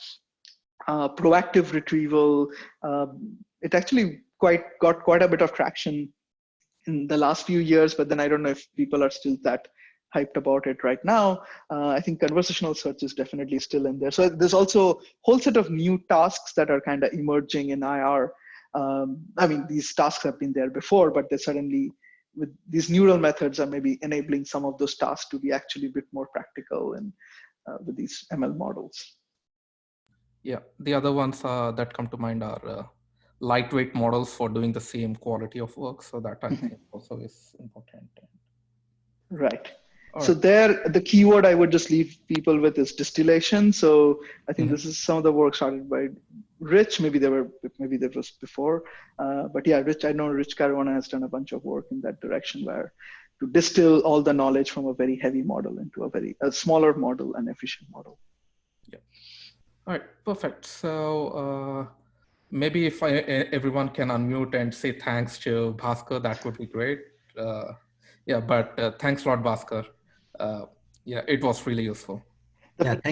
proactive retrieval. It actually got quite a bit of traction in the last few years, but then I don't know if people are still that hyped about it right now. I think conversational search is definitely still in there. So there's also a whole set of new tasks that are kind of emerging in IR. I mean, these tasks have been there before, but they suddenly, with these neural methods, are maybe enabling some of those tasks to be actually a bit more practical and with these ML models. Yeah, the other ones that come to mind are lightweight models for doing the same quality of work. So that I think also is important. Right. All So right. there, the keyword I would just leave people with is distillation. So I think this is some of the work started by Rich. Maybe there was before, but yeah, Rich. I know Rich Caruana has done a bunch of work in that direction, where to distill all the knowledge from a very heavy model into a smaller model and efficient model. Yeah. All right. Perfect. So maybe if everyone can unmute and say thanks to Bhaskar, that would be great. Yeah, but thanks a lot, Bhaskar. Yeah, it was really useful. Yeah, thank